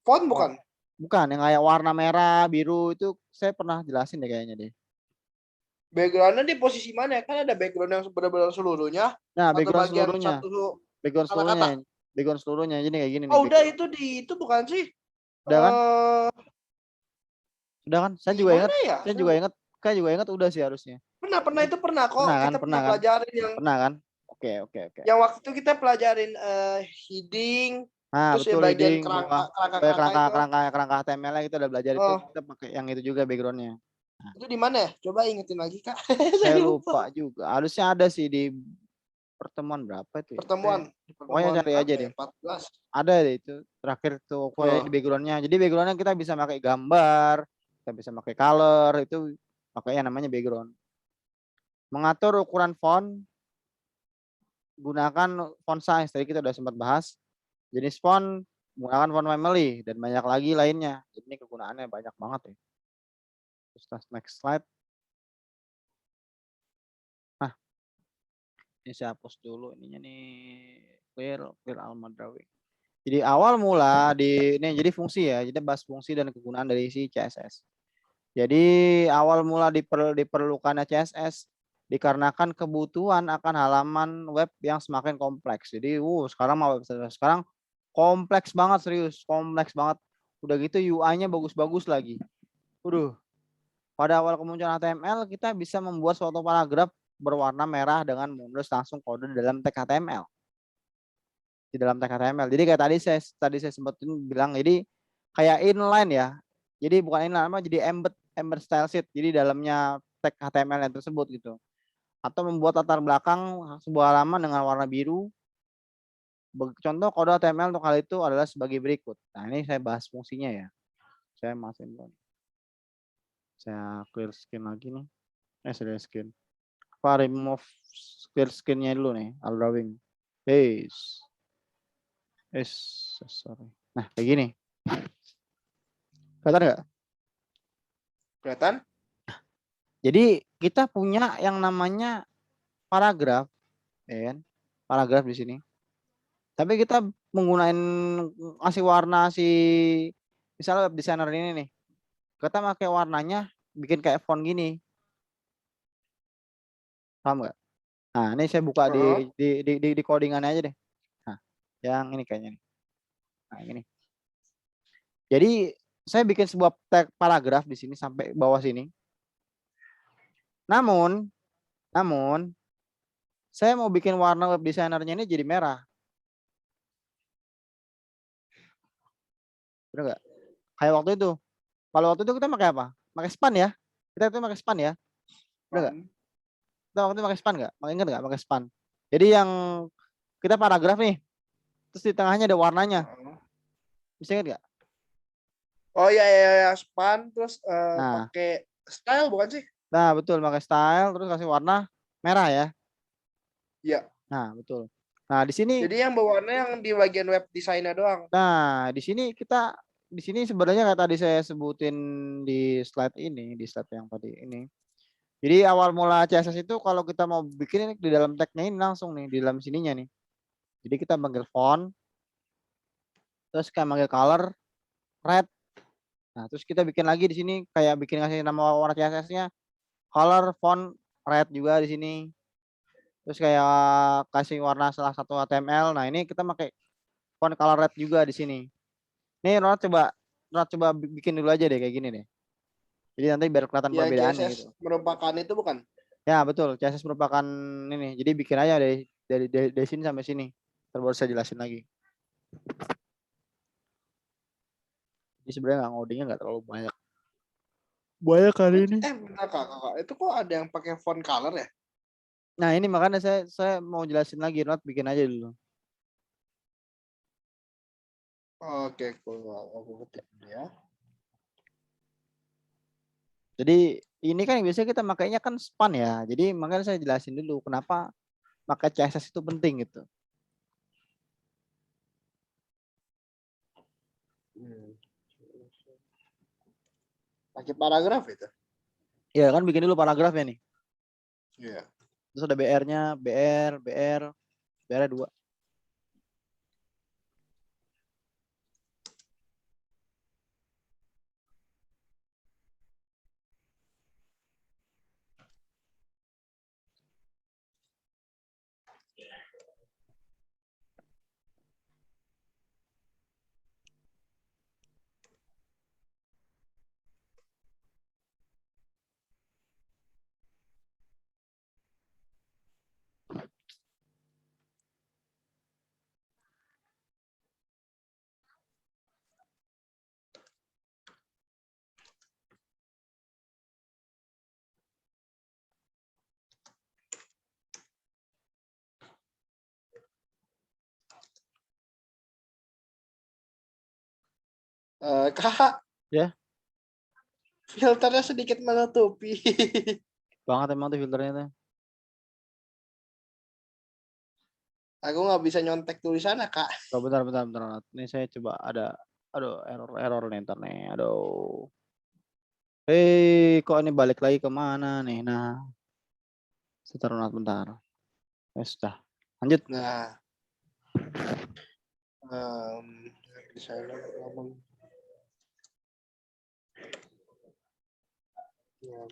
font bukan? bukan yang kayak warna merah, biru itu saya pernah jelasin deh kayaknya deh. Backgroundnya di posisi mana ya? Kan ada background yang benar-benar seluruhnya Nah, atau background bagian seluruhnya, satu background seluruhnya, kata-kata. background seluruhnya. Jadi kayak gini nih Oh udah background. itu itu bukan sih? Udah kan? Eh Udah kan? di mana ya? Saya juga ingat udah sih harusnya. Pernah itu pernah Pernah kok kan? kita Pernah pernah kan? pelajarin yang Pernah kan? Oke, oke, oke. waktu itu kita pelajarin heading Nah, terus ya betul bagian heading bawah kerangka itu. kerangka HTML kita udah belajar itu, Oh, kita pakai yang itu juga backgroundnya. Nah, itu di mana ya? Coba ingetin lagi, Kak. saya Saya lupa lupa. juga. Harusnya ada sih di pertemuan berapa itu ya? Di Pokoknya pertemuan cari aja apa ya? deh. 14. Ada deh itu terakhir tuh pokoknya di Oh, backgroundnya. Jadi backgroundnya kita bisa pakai gambar, kita bisa pakai color, itu pakai yang namanya background. Mengatur ukuran font, gunakan font size. Tadi kita udah sempat bahas. Jenis font, menggunakan font family, dan banyak lagi lainnya. Jadi ini kegunaannya banyak banget ya. Terus next slide. Nah, ini saya hapus dulu ininya nih. Clear Alma Drawing. Jadi awal mula ini jadi fungsi ya. Jadi bahas fungsi dan kegunaan dari si CSS. Jadi awal mula diperlukannya CSS dikarenakan kebutuhan akan halaman web yang semakin kompleks. Jadi, sekarang mau website sekarang kompleks banget, serius, kompleks banget. Udah gitu UI-nya bagus-bagus lagi. Pada awal kemunculan HTML kita bisa membuat suatu paragraf berwarna merah dengan menulis langsung kode dalam tag HTML. Di dalam tag HTML. Jadi kayak tadi saya sempat bilang, jadi kayak inline ya. Jadi bukan inline, jadi embed style sheet. Jadi dalamnya tag HTML yang tersebut gitu. Atau membuat latar belakang sebuah halaman dengan warna biru. Contoh kode HTML untuk hal itu adalah sebagai berikut. Nah, ini saya bahas fungsinya ya. Saya masukin dulu. Saya clear screen lagi nih. Saya screen. Remove clear screen-nya dulu nih, all drawing. Sorry. Nah, kayak gini. Kelihatan nggak? kelihatan? Jadi kita punya yang namanya paragraf, ya kan? Paragraf di sini. Tapi kita menggunakan kasih warna misalnya web designer ini nih. Kita pakai warnanya bikin kayak font gini. Paham nggak? Nah, ini saya buka di codingannya aja deh. Nah, yang ini kayaknya nih. Nah, ini. Jadi saya bikin sebuah tag paragraf di sini sampai bawah sini. Namun saya mau bikin warna web designernya ini jadi merah. Bener nggak? Kayak waktu itu. Kalau waktu itu kita pakai apa? Pakai span ya. Kita itu pakai span ya. Bener nggak? Kita waktu itu pakai span nggak? Ingat nggak pakai span? Jadi yang kita paragraf nih, terus di tengahnya ada warnanya. Bisa ingat nggak? Oh iya ya span terus Nah, pakai style bukan sih? nah betul pakai style terus kasih warna merah ya. Iya. Nah, betul. Nah, di sini Jadi yang bawaannya yang di bagian web desainnya doang. nah, di sini sebenarnya kayak tadi saya sebutin di slide ini, di slide yang tadi ini. Jadi awal mula CSS itu kalau kita mau bikin ini di dalam tagnya ini langsung nih, di dalam sininya nih. Jadi kita panggil font, terus kita panggil color, red. Nah, terus kita bikin lagi di sini kayak bikin ngasih nama warna CSS-nya color font red juga di sini. Terus kayak kasih warna salah satu HTML. Nah, ini kita pakai font color red juga di sini. Nih, Ronald coba bikin dulu aja deh kayak gini deh. Jadi nanti biar kelihatan Yang perbedaannya CSS gitu. merupakan itu bukan? Ya, betul. CSS merupakan ini. Jadi bikin aja dari sini sampai sini. Terus saya jelasin lagi. Jadi sebenarnya nggak ngodingnya nggak terlalu banyak. Banyak kali ini. Bentar kakak, itu kok ada yang pakai font color ya? Nah, ini makanya saya mau jelasin lagi. Ronald bikin aja dulu. Oke, cool. Aku ketik dulu ya. Jadi ini kan biasanya kita makainya kan span ya. Jadi makanya saya jelasin dulu kenapa pakai CSS itu penting gitu. Pakai paragraf itu. Ya kan bikin dulu paragrafnya nih. Iya. Terus ada BR-nya, BR 2. Kakak, Ya, filternya sedikit menutupi. banget emang tuh filternya tuh. Aku nggak bisa nyontek tulisannya, Kak. Oh, bentar. Ini saya coba ada, aduh error nih ntar nih, aduh. Kok ini balik lagi kemana nih? Nah, bentar. Ya sudah, lanjut. Nah, desainer ngomong. Ya.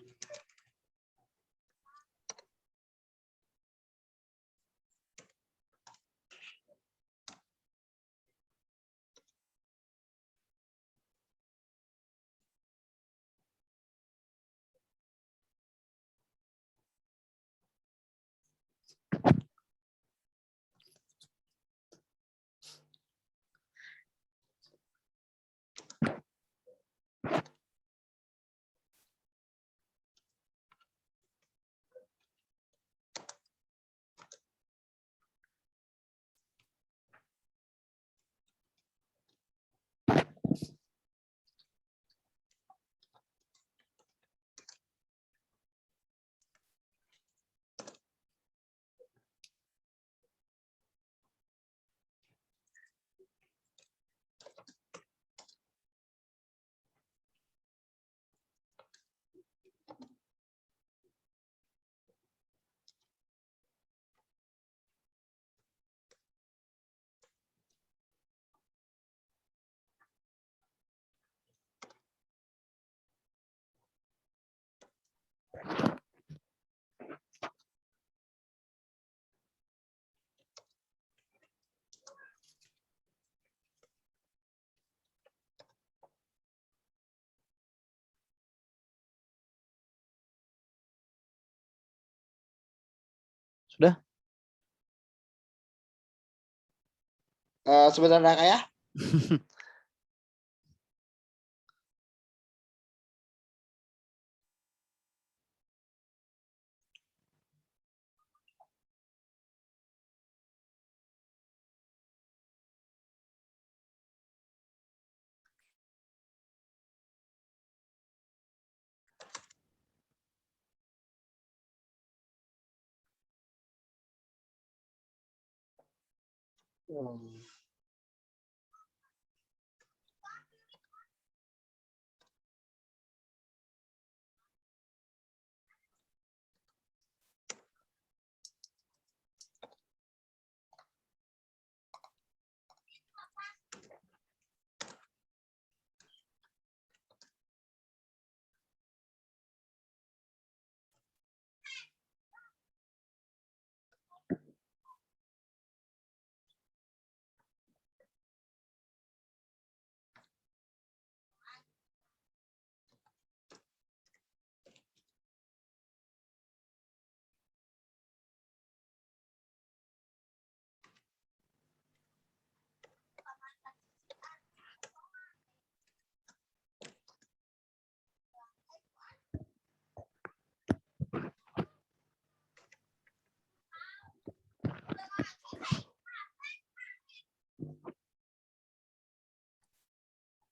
Sebenarnya kayak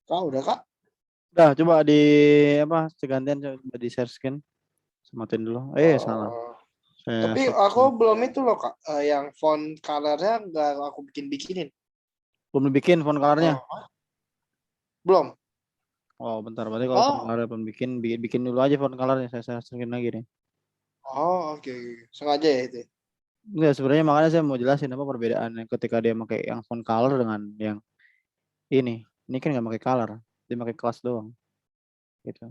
kak udah kak. Udah, coba di apa segantian coba di share screen. Sematin dulu. Salah. Oh. Saya Tapi stop. aku belum itu loh kak, yang font colornya nggak aku bikinin. Belum bikin font colornya. Oh, belum. Oh, bentar. Berarti kalau font Oh, color belum bikin dulu aja font colornya. Saya share screen lagi nih. oh oke. Sengaja ya itu. Enggak, sebenarnya makanya saya mau jelasin apa perbedaannya ketika dia pakai yang font color dengan yang ini. Ini kan nggak pakai color, dia pakai kelas doang. Gitu.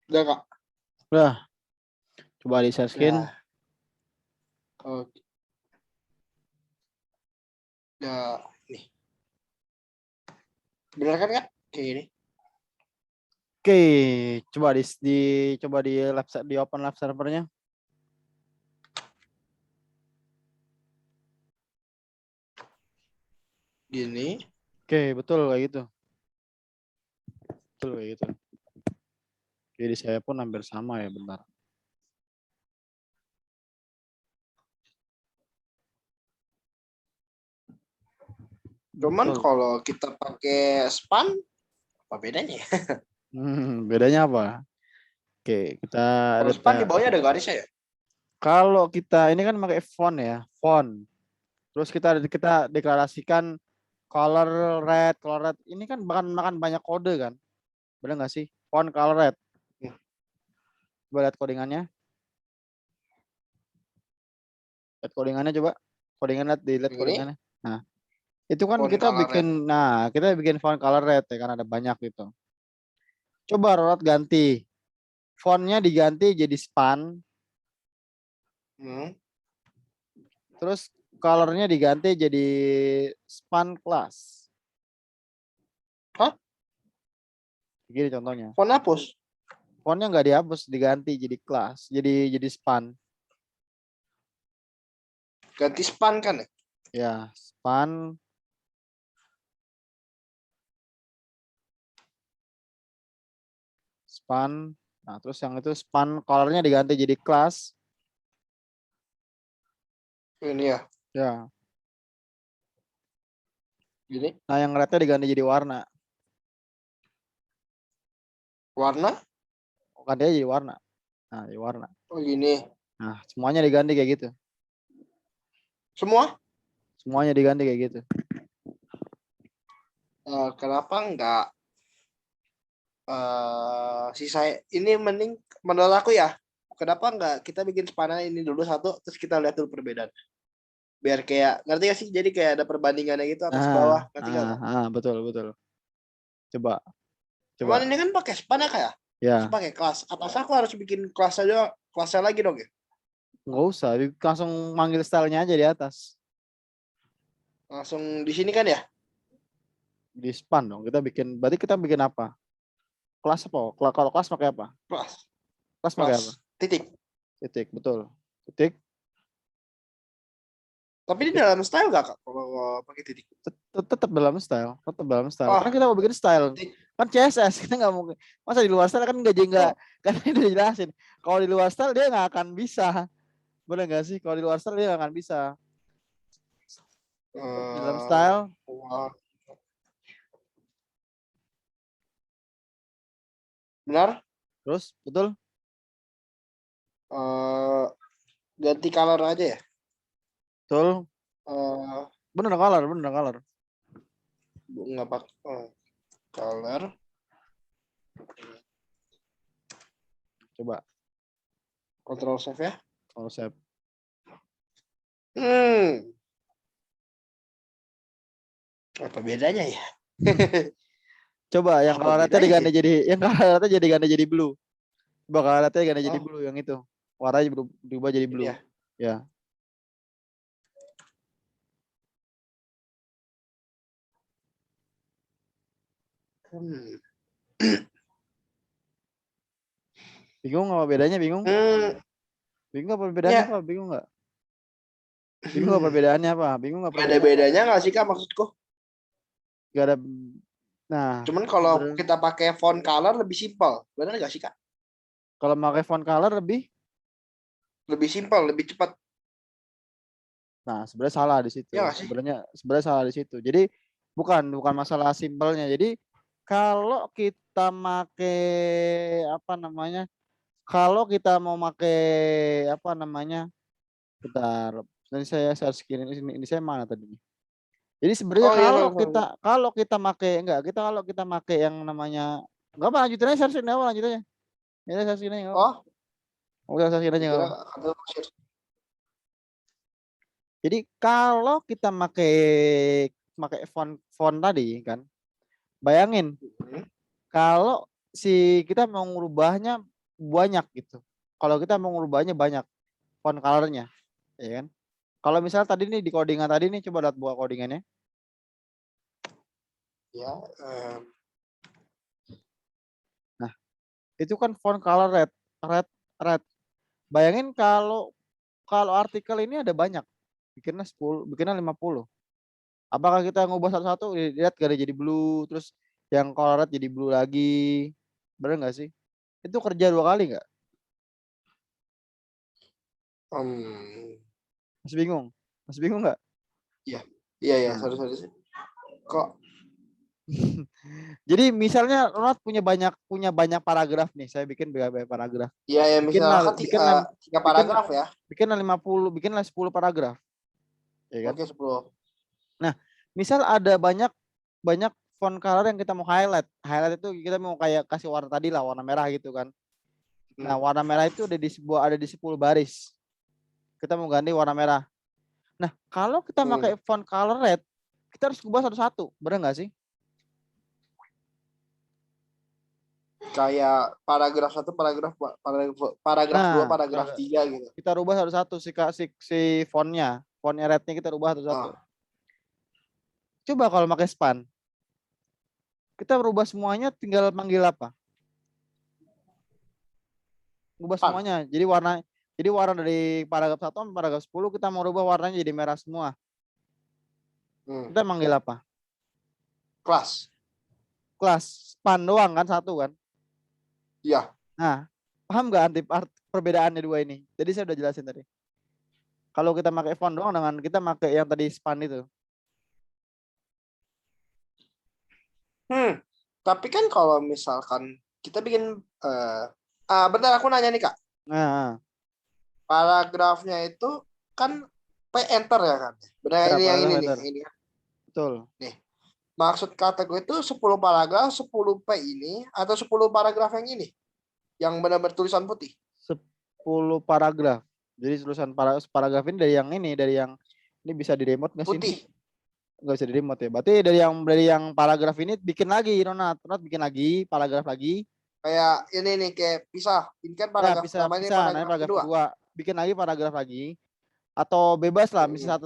Udah Kak. Udah. Coba di share screen. Ya. Oke. Ya, nih. Bener kan Kak? Kayak gini. Oke, coba coba di open live servernya. Gini. Oke, betul kayak gitu. Betul kayak gitu. Jadi saya pun hampir sama ya, bentar. Cuman Betul. kalau kita pakai span, apa bedanya? Bedanya apa? Oke, kita Kalau span di bawahnya ada garisnya ya? kalau kita ini kan pakai font ya, font. Terus kita deklarasikan color red. Ini kan makan banyak kode kan? Benar nggak sih? Font color red. Coba lihat codingannya. Lihat codingannya coba. Dilihat Yang ini. codingannya. Nah, itu kan Font kita color red. bikin font color red ya kan ada banyak gitu. Coba Rod ganti. Fontnya diganti jadi span. Terus colornya diganti jadi span class. Hah? Gini contohnya. Font hapus? Fontnya nggak dihapus, diganti jadi class, jadi span. Ganti span kan ya? Ya, span. Span. Nah, terus yang itu span colornya diganti jadi class. Ini ya. Ya. Gini. Nah, yang rednya diganti jadi warna. Warna? Gantinya jadi warna. Nah, jadi warna. Oh gini. Nah, semuanya diganti kayak gitu. Semua? Semuanya diganti kayak gitu. Kenapa enggak sisa ini mending menurut aku ya, kenapa enggak kita bikin spannya ini dulu satu, terus kita lihat dulu perbedaan. Biar kayak, ngerti gak sih? Jadi kayak ada perbandingannya gitu atas bawah, ngerti gak? Betul. Coba. Cuman ini kan pakai span ya kayak? Ya, Pakai kelas. Atas aku harus bikin kelas aja, kelasnya lagi dong ya? nggak usah. Langsung manggil stylenya aja di atas. Langsung di sini kan ya? Di span dong. Berarti kita bikin apa? Kelas apa? Kalau kelas pakai apa? Kelas. Kelas pakai apa? Titik. Titik, betul. Titik. Tapi di dalam style gak Kak? Kalau pakai titik. Tetap dalam style. Tetap dalam style. Oh, Karena kita mau bikin style. titik. Kan CSS. Kita nggak mungkin. Masa di luar style kan nggak. Kan ini udah jelasin. Kalau di luar style dia nggak akan bisa. Bener nggak sih? Kalau di luar style dia nggak akan bisa. Di dalam style. Benar? Terus, betul. Ganti color aja ya? Betul. Bener color. Nggak pakai color. Coba. Control save ya? Control save. Apa bedanya ya? Coba yang colornya diganti jadi blue. Coba colornya diganti jadi blue yang itu. Warnanya berubah jadi blue. Ya. Bingung apa bedanya? Bingung apa perbedaannya apa? Bingung nggak? Bingung nggak perbedaannya apa? Bingung nggak? Ada bedanya nggak sih Kak maksudku? Gak ada. Nah. Cuman kalau kita pakai font color lebih simpel, benar nggak sih Kak? Kalau pakai font color lebih simpel, lebih cepat. Nah, sebenarnya salah di situ. Ya, sebenarnya salah di situ. Jadi bukan masalah simpelnya. Jadi kalau kita kalau kita mau pakai bentar. Nanti saya share screen ini saya mana tadi? Jadi sebenarnya kalau kita make yang namanya enggak apa lanjutin aja share screen apa lanjutannya. Ya share screen aja. Share screen aja. Jadi kalau kita pakai font tadi kan, bayangin kalau kita mau ngubahnya banyak gitu. Kalau kita mau ngubahnya banyak font colornya, ya kan? Kalau misalnya tadi nih di codingan tadi nih, coba lihat buat codingannya. Ya, Nah, itu kan font color red, red, red. Bayangin kalau artikel ini ada banyak, bikinnya 10, bikinnya 50. Apakah kita ngubah satu-satu, lihat gak ada jadi blue, terus yang color red jadi blue lagi, bener nggak sih? Itu kerja 2 kali nggak? Masih bingung? Masih bingung nggak? iya, iya, Nah. sorry. Kok Jadi misalnya Ronald punya banyak paragraf nih, saya bikin banyak paragraf. iya ya Bikinlah misalkan bikinlah 3 bikin paragraf ya. bikinlah 50, bikinlah 10 paragraf, ya kan? Oke, 10. Nah, misal ada banyak banyak font color yang kita mau highlight. Highlight itu kita mau kayak kasih warna tadi lah, warna merah gitu kan. Nah, warna merah itu ada di 10 baris. Kita mau ganti warna merah. Nah, kalau kita pakai font color red, kita harus ubah satu-satu, bener nggak sih? Kayak paragraf 1, paragraf 2, Nah, paragraf 3 gitu. kita rubah satu-satu si fontnya rednya kita rubah satu-satu. Coba kalau pakai span, kita rubah semuanya, tinggal panggil apa? Ubah Span. semuanya. Jadi warna dari paragraf 1 sampai paragraf 10 kita mau rubah warnanya jadi merah semua. Kita manggil apa? Kelas. Span doang kan, satu kan? Iya. Nah, paham nggak perbedaannya dua ini? Jadi saya udah jelasin tadi. Kalau kita pakai font doang dengan kita pakai yang tadi span itu. Tapi kan kalau misalkan kita bikin bentar aku nanya nih Kak. Nah, Paragrafnya itu kan P enter ya kan? Benar ya, ini yang ini nih, enter. ini kan. Betul. Nih. Maksud kata gue itu 10 paragraf, 10 P ini atau 10 paragraf yang ini? Yang benar-benar tulisan putih. 10 paragraf. Jadi tulisan paragraf ini dari yang ini bisa di remote nggak sih? Putih. Nggak bisa di remote ya. Berarti dari yang paragraf ini bikin lagi, Ronald bikin lagi paragraf lagi. Kayak ini nih, kayak pisah. Ini kan paragraf pertama, ini paragraf kedua. Bikin lagi paragraf lagi. Atau bebas lah, misal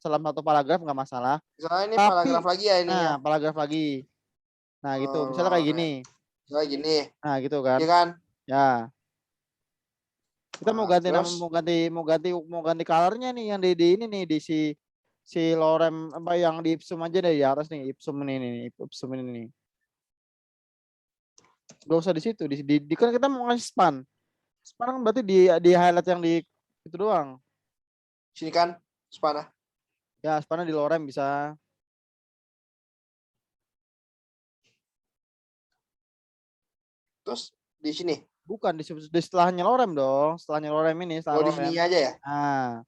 dalam satu paragraf nggak masalah. Misalnya ini Tapi, paragraf lagi ya ini ya. paragraf lagi. Nah gitu, misalnya kayak gini. Kayak gini. Nah gitu kan. Iya kan? Ya. Kita mau ganti nama, terus? mau ganti colornya nih yang di ini nih di si lorem apa yang di ipsum aja dari atas nih, ipsum ini nih, ipsum ini nih. Gak usah di situ, kan kita mau ngasih span. Span kan berarti di highlight yang di itu doang. Sini kan spana. Ya, spannya di lorem bisa. Terus di sini. Bukan di setelahnya lorem dong, setelahnya lorem ini, setelah di lorem. sini aja ya. Nah,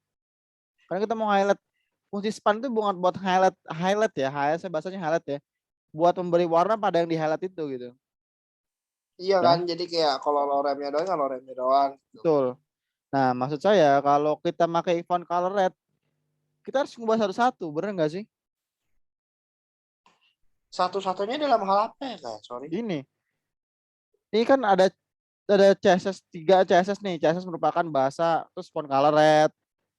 karena kita mau highlight, fungsi span itu bukan buat highlight ya, saya bahasanya highlight ya, buat memberi warna pada yang di highlight itu gitu. Iya Ya. kan, jadi kayak kalau loremnya doang. Betul. Nah, maksud saya kalau kita pakai font color red, kita harus ngubah satu-satu, bener nggak sih? Satu-satunya dalam hal apa ya, Kak? Sorry. Ini kan ada CSS 3 CSS nih. CSS merupakan bahasa, terus font color red,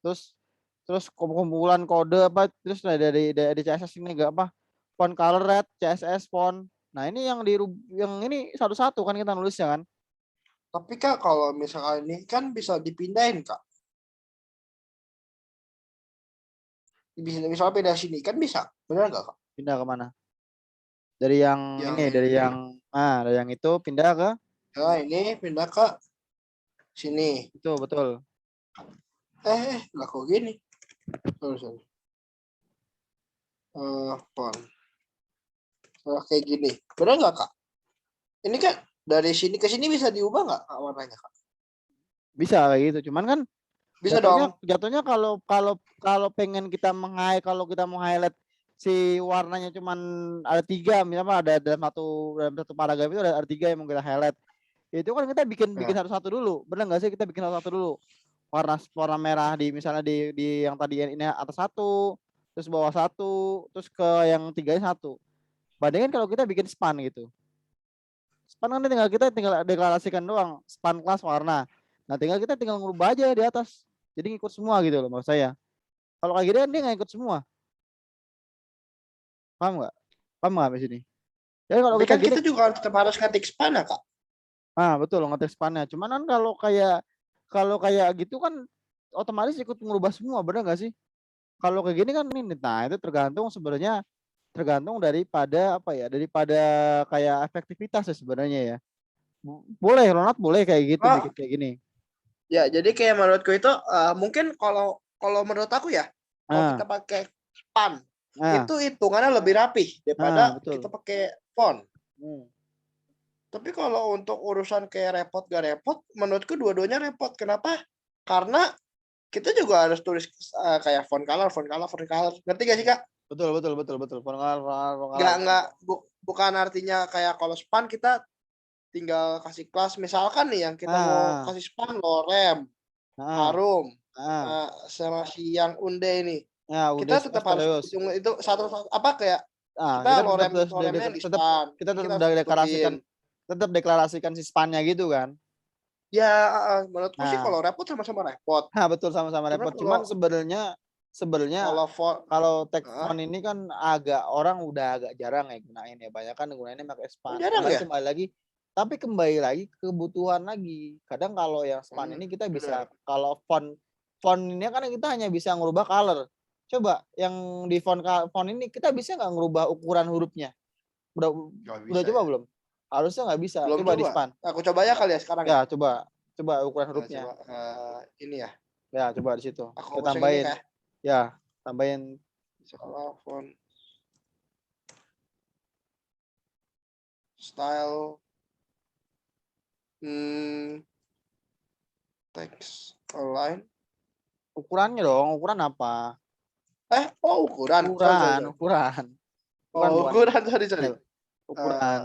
terus kumpulan kode apa, terus dari CSS ini enggak apa? Font color red, CSS font. Nah, ini yang ini satu-satu kan kita nulisnya kan. Tapi Kak, kalau misalkan ini kan bisa dipindahin, Kak. Bisa misalnya pindah sini kan bisa. Benar nggak, Kak? Pindah ke mana? Dari yang ini, dari yang itu pindah ke nah, ini pindah ke sini. itu, betul. Nggak kok gini. Sorry. Font. Kayak gini. Benar nggak, Kak? Ini kan dari sini ke sini bisa diubah nggak warnanya, Kak? Bisa kayak gitu. Cuman kan bisa dong. Jatuhnya kalau pengen kita kalau kita mau highlight si warnanya cuman ada 3, misalnya dalam satu paragraf itu ada 3 yang mau kita highlight. Itu kan kita bikin satu-satu dulu. Benar nggak sih, kita bikin satu-satu dulu. Warna merah di misalnya di yang tadi ini atas 1, terus bawah 1, terus ke yang 3 1. Bandingkan kalau kita bikin span gitu. span kan kita tinggal deklarasikan doang span kelas warna. Nah, kita tinggal ngubah aja di atas. Jadi ngikut semua gitu loh maksud saya. Kalau kayak gini kan dia nggak ikut semua. Paham nggak? Paham nggak di sini? Jadi kalau Tapi kita kan gini, kita juga tetap harus ngetik span ya, Kak. betul ngetik spannya. Cuman kan kalau kayak gitu kan otomatis ikut merubah semua, benar nggak sih? Kalau kayak gini kan ini, nah itu tergantung daripada apa ya, daripada kayak efektivitas ya sebenarnya ya. Boleh Ronald boleh kayak gitu Oh, bikin kayak gini. ya jadi kayak menurutku itu mungkin kalau menurut aku ya, kalau Nah, kita pakai span nah, itu hitungannya lebih rapih daripada betul. kita pakai font. Hmm. Tapi kalau untuk urusan kayak repot gak repot, menurutku dua-duanya repot. Kenapa? Karena kita juga harus tulis kayak font color. Ngerti gak sih, Kak? Betul. Bukan artinya kayak kalau span kita tinggal kasih kelas. Misalkan nih yang kita mau Ah, kasih span lorem, ah, harum, ah. sama si yang unde ini. Ya, udah Kita tetap harus Asterius. hitung itu satu apa kayak Kita kita tetap loremnya yang di span. kita Kita tetap harus deklarasikan tentuin. si spannya gitu kan. Ya, menurutku sih Nah, kalau repot sama-sama repot. betul sama-sama Cuman repot. Cuman sebenarnya kalau font, kalau tag ah, font ini kan orang udah agak jarang ya gunain ya. Banyak kan gunainnya pakai span. jarang ya. Kembali lagi kebutuhan lagi. Kadang kalau yang span ini kita bisa Bener. kalau font ini kan kita hanya bisa ngubah color. Coba yang di font ini kita bisa nggak ngubah ukuran hurufnya? Udah Gak udah bisa coba ya. belum? Harusnya nggak bisa. Belum Coba di coba. span. Aku coba ya kali ya sekarang ya. Ya, coba ukuran hurufnya. Coba ini ya. Ya, coba di situ. Aku Kita hapus yang ini tambahin. kayak. Ya, tambahin Salah font style text align. ukurannya dong. Ukuran apa? Ukuran. Ukuran, Sorry. ukuran. Bukan bukan. Ukuran, sorry. Ukuran.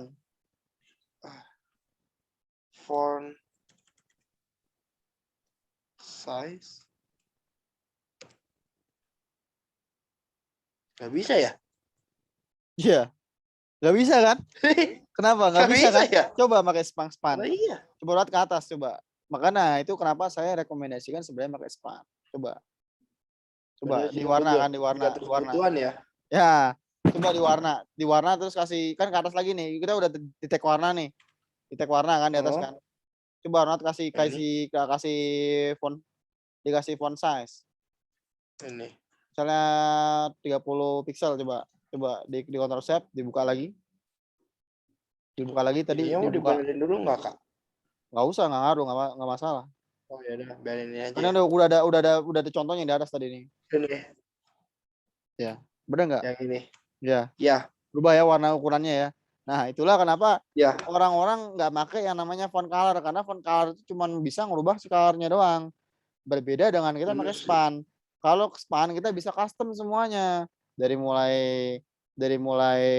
Font size. Gak bisa ya? Iya. Gak bisa kan? Kenapa? Gak Gak bisa bisa kan? ya? Coba pakai span. Nah, iya. Coba lihat ke atas coba. Makanya itu kenapa saya rekomendasikan sebenarnya pakai span. Coba Bener sih, di warna. tergantung kebutuhan ya. Ya, coba di warna terus kasih kan ke atas lagi nih. Kita udah di tag warna nih. Di tag warna kan di atas kan. Coba warna kasih font, dikasih font size. Ini. Misalnya 30 pixel coba di Ctrl Shift dibuka lagi tadi Ini mau dibuka. dibenerin dulu nggak, Kak? Nggak usah, nggak ngaruh, nggak masalah. Oh ya udah, biarin ini aja. Karena udah ada contohnya di atas tadi nih. Ini. Ya, bener nggak? Yang ini. Ya. Ya. Berubah ya warna ukurannya ya. Nah, itulah kenapa Ya. orang-orang nggak pakai yang namanya font color karena font color itu cuma bisa ngubah si colornya doang. Berbeda dengan kita pakai span. Kalau span kita bisa custom semuanya dari mulai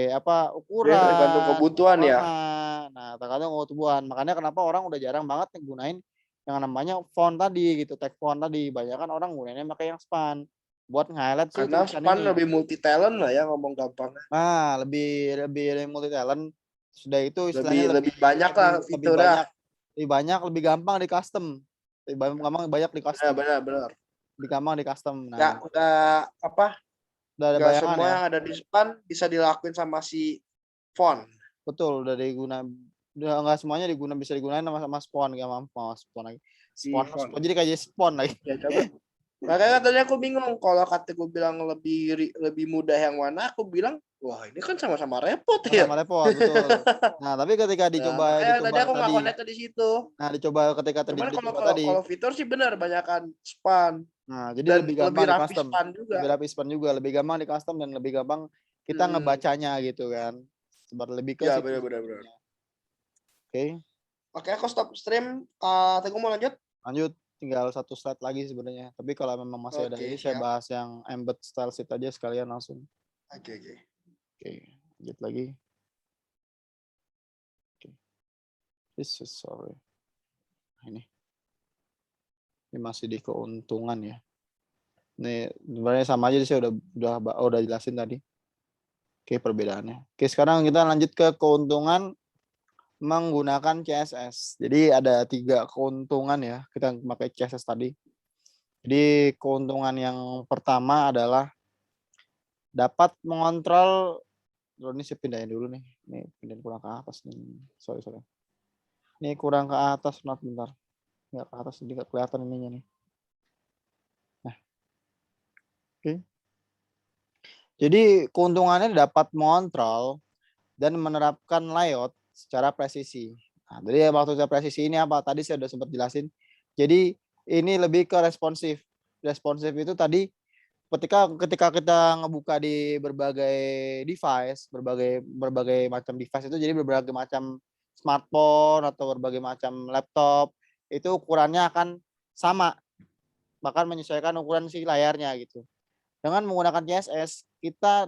apa ukuran, Tergantung kebutuhan ya. warna. Nah, tergantung kebutuhan. Makanya kenapa orang udah jarang banget gunain yang namanya font tadi gitu, tag font tadi. Banyak kan orang gunainnya pakai yang span buat nge-highlight si Karena tulisan span ini. lebih multi talent lah ya ngomong gampang. Nah, lebih multi talent. Sudah itu istilahnya Lebih banyak lah fiturnya. lebih banyak, lebih gampang di custom. Lebih gampang banyak di custom. Benar. Lebih gampang di custom. Nggak Nah, udah ada nggak bayangan semua ya. yang ada di span bisa dilakuin sama si font. Betul, udah nggak semuanya bisa digunain sama spawn, nggak sama spawn lagi. Spawn jadi kayak spawn lagi. Ya coba. Makanya tadi aku bingung kalau kata gue bilang lebih mudah yang mana, aku bilang wah ini kan sama-sama repot ya. Sama repot betul. Nah, tapi ketika dicoba tadi aku nggak connect di situ. Nah, dicoba ketika Cuman dicoba tadi. Kalau fitur sih benar banyakan span. Nah, jadi lebih gampang di custom. Lebih rapi span juga, lebih gampang di custom dan lebih gampang kita ngebacanya gitu kan. Lebih ke ya, situ. Benar. Oke, aku stop stream. Tunggu mau lanjut? Lanjut, tinggal satu slide lagi sebenarnya. Tapi kalau memang masih ada ini, saya bahas yang embed style sheet aja sekalian langsung. Oke, lanjut lagi. This is sorry. Ini masih di keuntungan ya. Ini sebenarnya sama aja, saya udah jelasin tadi. Perbedaannya. Sekarang kita lanjut ke keuntungan menggunakan CSS. Jadi ada 3 keuntungan ya kita pakai CSS tadi. Jadi keuntungan yang pertama adalah dapat mengontrol. Ini saya pindahin dulu nih. Ini pindahin kurang ke atas nih. Sorry. Ini kurang ke atas, bentar. Nggak ke atas, jadi nggak kelihatan ininya nih. Nah, oke. Jadi keuntungannya dapat mengontrol dan menerapkan layout secara presisi. Nah, jadi maksudnya presisi ini apa? Tadi saya udah sempat jelasin. Jadi ini lebih ke responsif. Responsif itu tadi ketika kita ngebuka di berbagai device, berbagai macam device itu jadi berbagai macam smartphone atau berbagai macam laptop, itu ukurannya akan sama, bahkan menyesuaikan ukuran si layarnya gitu. Dengan menggunakan CSS, kita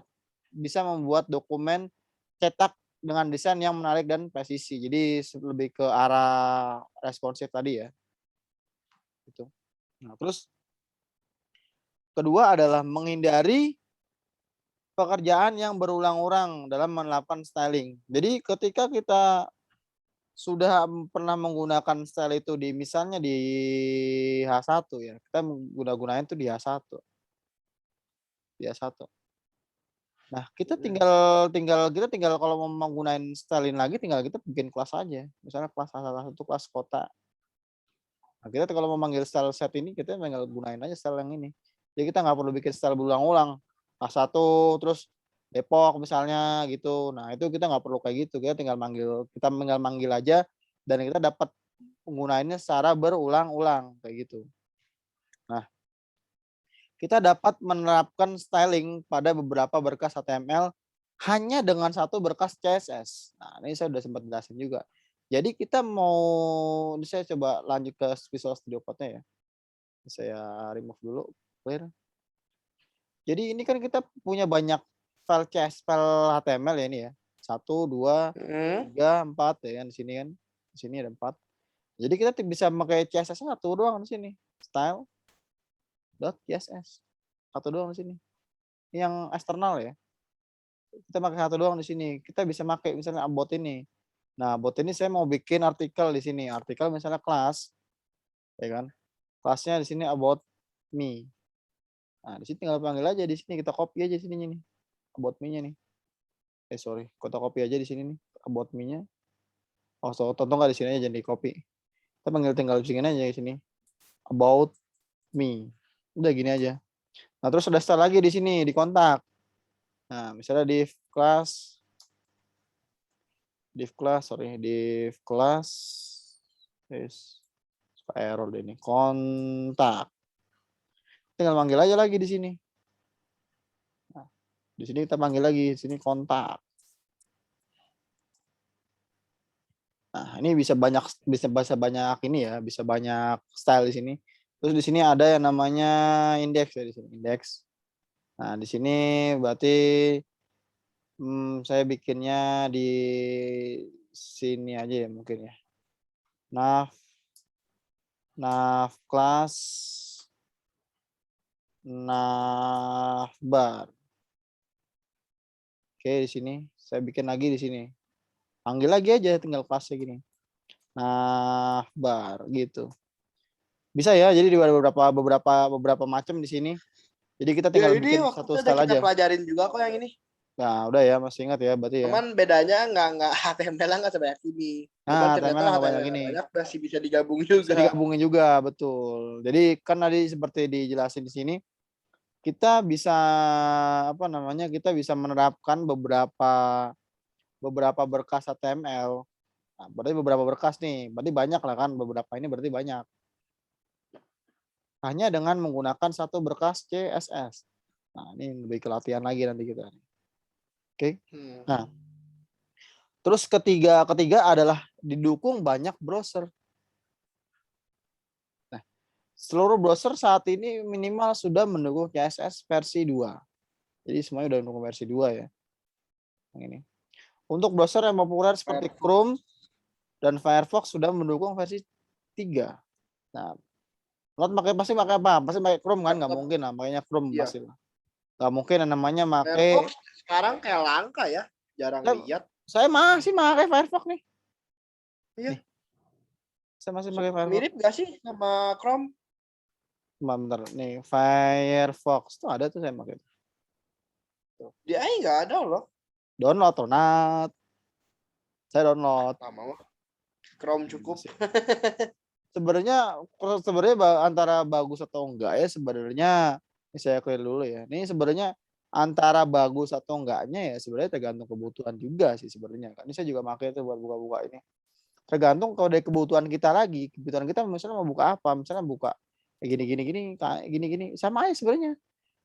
bisa membuat dokumen cetak dengan desain yang menarik dan presisi. Jadi lebih ke arah responsif tadi ya. Gitu. Nah, terus kedua adalah menghindari pekerjaan yang berulang-ulang dalam melakukan styling. Jadi ketika kita sudah pernah menggunakan style itu di misalnya di H1 ya, kita gunain tuh di H1. Di H1. Nah, kita tinggal kalau mau menggunain styling lagi tinggal kita bikin kelas aja. Misalnya kelas H1 kelas kota. Nah, kita kalau mau manggil style set ini kita tinggal gunain aja style yang ini. Jadi kita nggak perlu bikin style berulang-ulang. H1 terus Depok misalnya gitu. Nah, itu kita nggak perlu kayak gitu. Kita tinggal manggil aja dan kita dapat penggunaannya secara berulang-ulang kayak gitu. Nah, kita dapat menerapkan styling pada beberapa berkas HTML hanya dengan satu berkas CSS. Nah, ini saya udah sempat jelasin juga. Jadi kita ini saya coba lanjut ke Visual Studio Code-nya ya. Saya remove dulu, clear. Jadi ini kan kita punya banyak file HTML ya ini ya. 1, 2, 3, 4 ya kan di sini kan. Di sini ada 4. Jadi kita bisa pakai CSS satu doang di sini. Style.css. Satu doang di sini. Ini yang eksternal ya. Kita pakai satu doang di sini. Kita bisa pakai misalnya about ini. Nah, about ini saya mau bikin artikel di sini. Artikel misalnya kelas. Ya kan? Kelasnya di sini about me. Nah, di sini tinggal panggil aja di sini, kita copy aja sininya nih. About me-nya nih. Sorry, kita copy aja di sini nih about me-nya. Oh, contoh nggak di sini aja jadi copy. Kita tinggal di sini aja di sini. About me. Udah gini aja. Nah, terus ada style lagi di sini di kontak. Nah, misalnya div class error ini kontak. Tinggal manggil aja lagi di sini. Nah, di sini kita panggil lagi, di sini kontak. Nah, ini bisa banyak ini ya, bisa banyak style di sini. Terus di sini ada yang namanya index ya di sini, index. Nah, di sini berarti saya bikinnya di sini aja ya mungkin ya. Nav class navbar. Oke, di sini saya bikin lagi di sini. Panggil lagi aja tinggal kelasnya gini. Navbar gitu. Bisa ya, jadi ada beberapa macam di sini. Jadi kita tinggal bikin satu style aja. Kita pelajarin juga kok yang ini. Nah, udah ya, masih ingat ya berarti ya. Cuman bedanya nggak HTML nggak sebanyak ini. Cuman ternyata HTML banyak masih bisa digabung juga. Bisa digabungin juga, betul. Jadi kan tadi seperti dijelasin di sini, kita bisa kita bisa menerapkan beberapa berkas HTML. Nah, berarti beberapa berkas nih, berarti banyak lah kan, beberapa ini berarti banyak. Hanya dengan menggunakan satu berkas CSS. Nah, ini lebih ke latihan lagi nanti kita. Oke. Nah, terus ketiga adalah didukung banyak browser. Nah, seluruh browser saat ini minimal sudah mendukung CSS versi 2. Jadi semuanya udah mendukung versi 2 ya. Yang ini. Untuk browser yang populer seperti Chrome dan Firefox sudah mendukung versi 3. Nah, pasti pakai apa? Pasti pakai Chrome kan? Nggak mungkin lah, makanya Chrome pasti lah. Nggak mungkin namanya pakai. Firefox sekarang kayak langka ya, jarang lihat. Saya masih pakai Firefox nih. Iya. Nih, saya masih pakai Firefox. Mirip gak sih sama Chrome? Bentar, nih Firefox tuh ada tuh saya pakai. Di AI nggak ada loh. Download tuh, Nat. Saya download. Sama mah. Chrome cukup. Sebenarnya antara bagus atau enggak ya sebenarnya ini saya clear dulu ya. Ini sebenarnya antara bagus atau enggaknya ya sebenarnya tergantung kebutuhan juga sih sebenarnya. Kan ini saya juga pakai itu buat buka-buka ini. Tergantung kalau dari kebutuhan kita lagi. Kebutuhan kita misalnya mau buka apa? Misalnya buka kayak gini sama aja sebenarnya.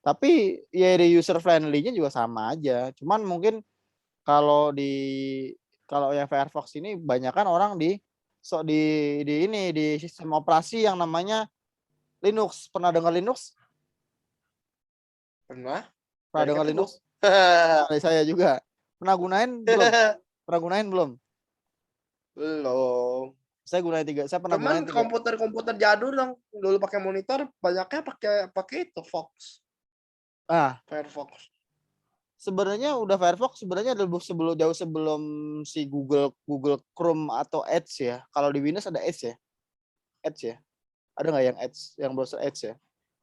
Tapi ya dari user friendly-nya juga sama aja. Cuman mungkin kalau yang Firefox ini banyakan orang di sistem operasi yang namanya Linux. Pernah dengar Linux? Pernah? Pernah Dari dengar keteguh. Linux? Dari saya juga. Pernah gunain belum? Pernah gunain belum? Belum. Saya pernah gunain Cuman komputer jadul yang dulu pakai monitor banyaknya pakai itu Fox. Firefox. Sebenarnya udah Firefox sebenarnya jauh sebelum si Google Chrome atau Edge ya. Kalau di Windows ada Edge ya. Ada nggak yang Edge, yang browser Edge ya?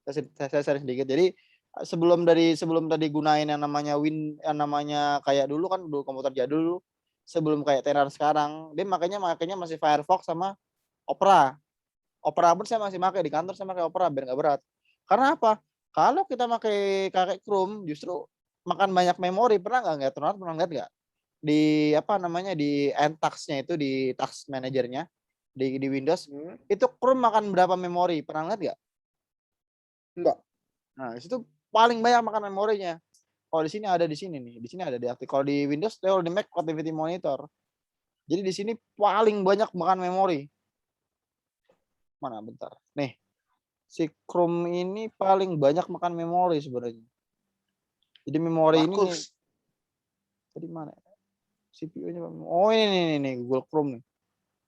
Saya share sedikit. Jadi sebelum tadi gunain yang namanya kayak dulu kan dulu komputer jadul sebelum kayak tenar sekarang, dia makanya masih Firefox sama Opera. Opera pun saya masih pakai di kantor, saya pakai Opera biar nggak berat. Karena apa? Kalau kita pakai Chrome justru makan banyak memori. Pernah lihat nggak di di end task-nya itu di task manajernya di Windows itu Chrome makan berapa memori? Pernah lihat nggak? Enggak. Nah, itu paling banyak makan memorinya. Kalau di sini ada di sini nih. Di sini ada di aktif. Kalau di Windows, kalau di Mac Activity Monitor. Jadi di sini paling banyak makan memori. Mana bentar. Nih. Si Chrome ini paling banyak makan memori sebenarnya. Jadi memori ini nih. Tadi mana? CPU-nya. Oh ini Google Chrome nih.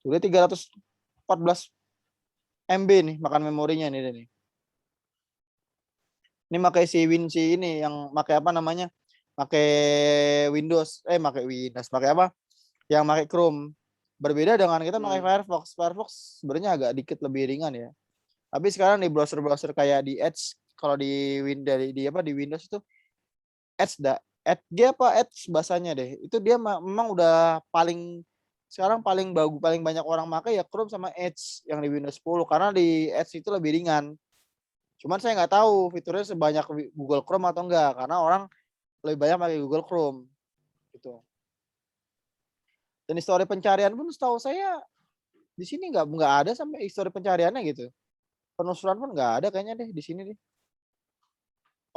Sudah 314 MB nih makan memorinya nih. Ini pakai ini yang pakai apa namanya? Pakai Windows, pakai apa? Yang pakai Chrome. Berbeda dengan kita pakai Firefox. Firefox sebenarnya agak dikit lebih ringan ya. Tapi sekarang di browser-browser kayak di Edge, kalau di Windows itu Edge bahasanya deh. Itu dia memang udah sekarang paling banyak orang pakai ya Chrome sama Edge yang di Windows 10 karena di Edge itu lebih ringan. Cuman saya nggak tahu fiturnya sebanyak Google Chrome atau enggak karena orang lebih banyak pakai Google Chrome gitu. Dan histori pencarian pun setahu saya di sini nggak ada sampai histori pencariannya gitu. Penelusuran pun nggak ada kayaknya deh di sini deh.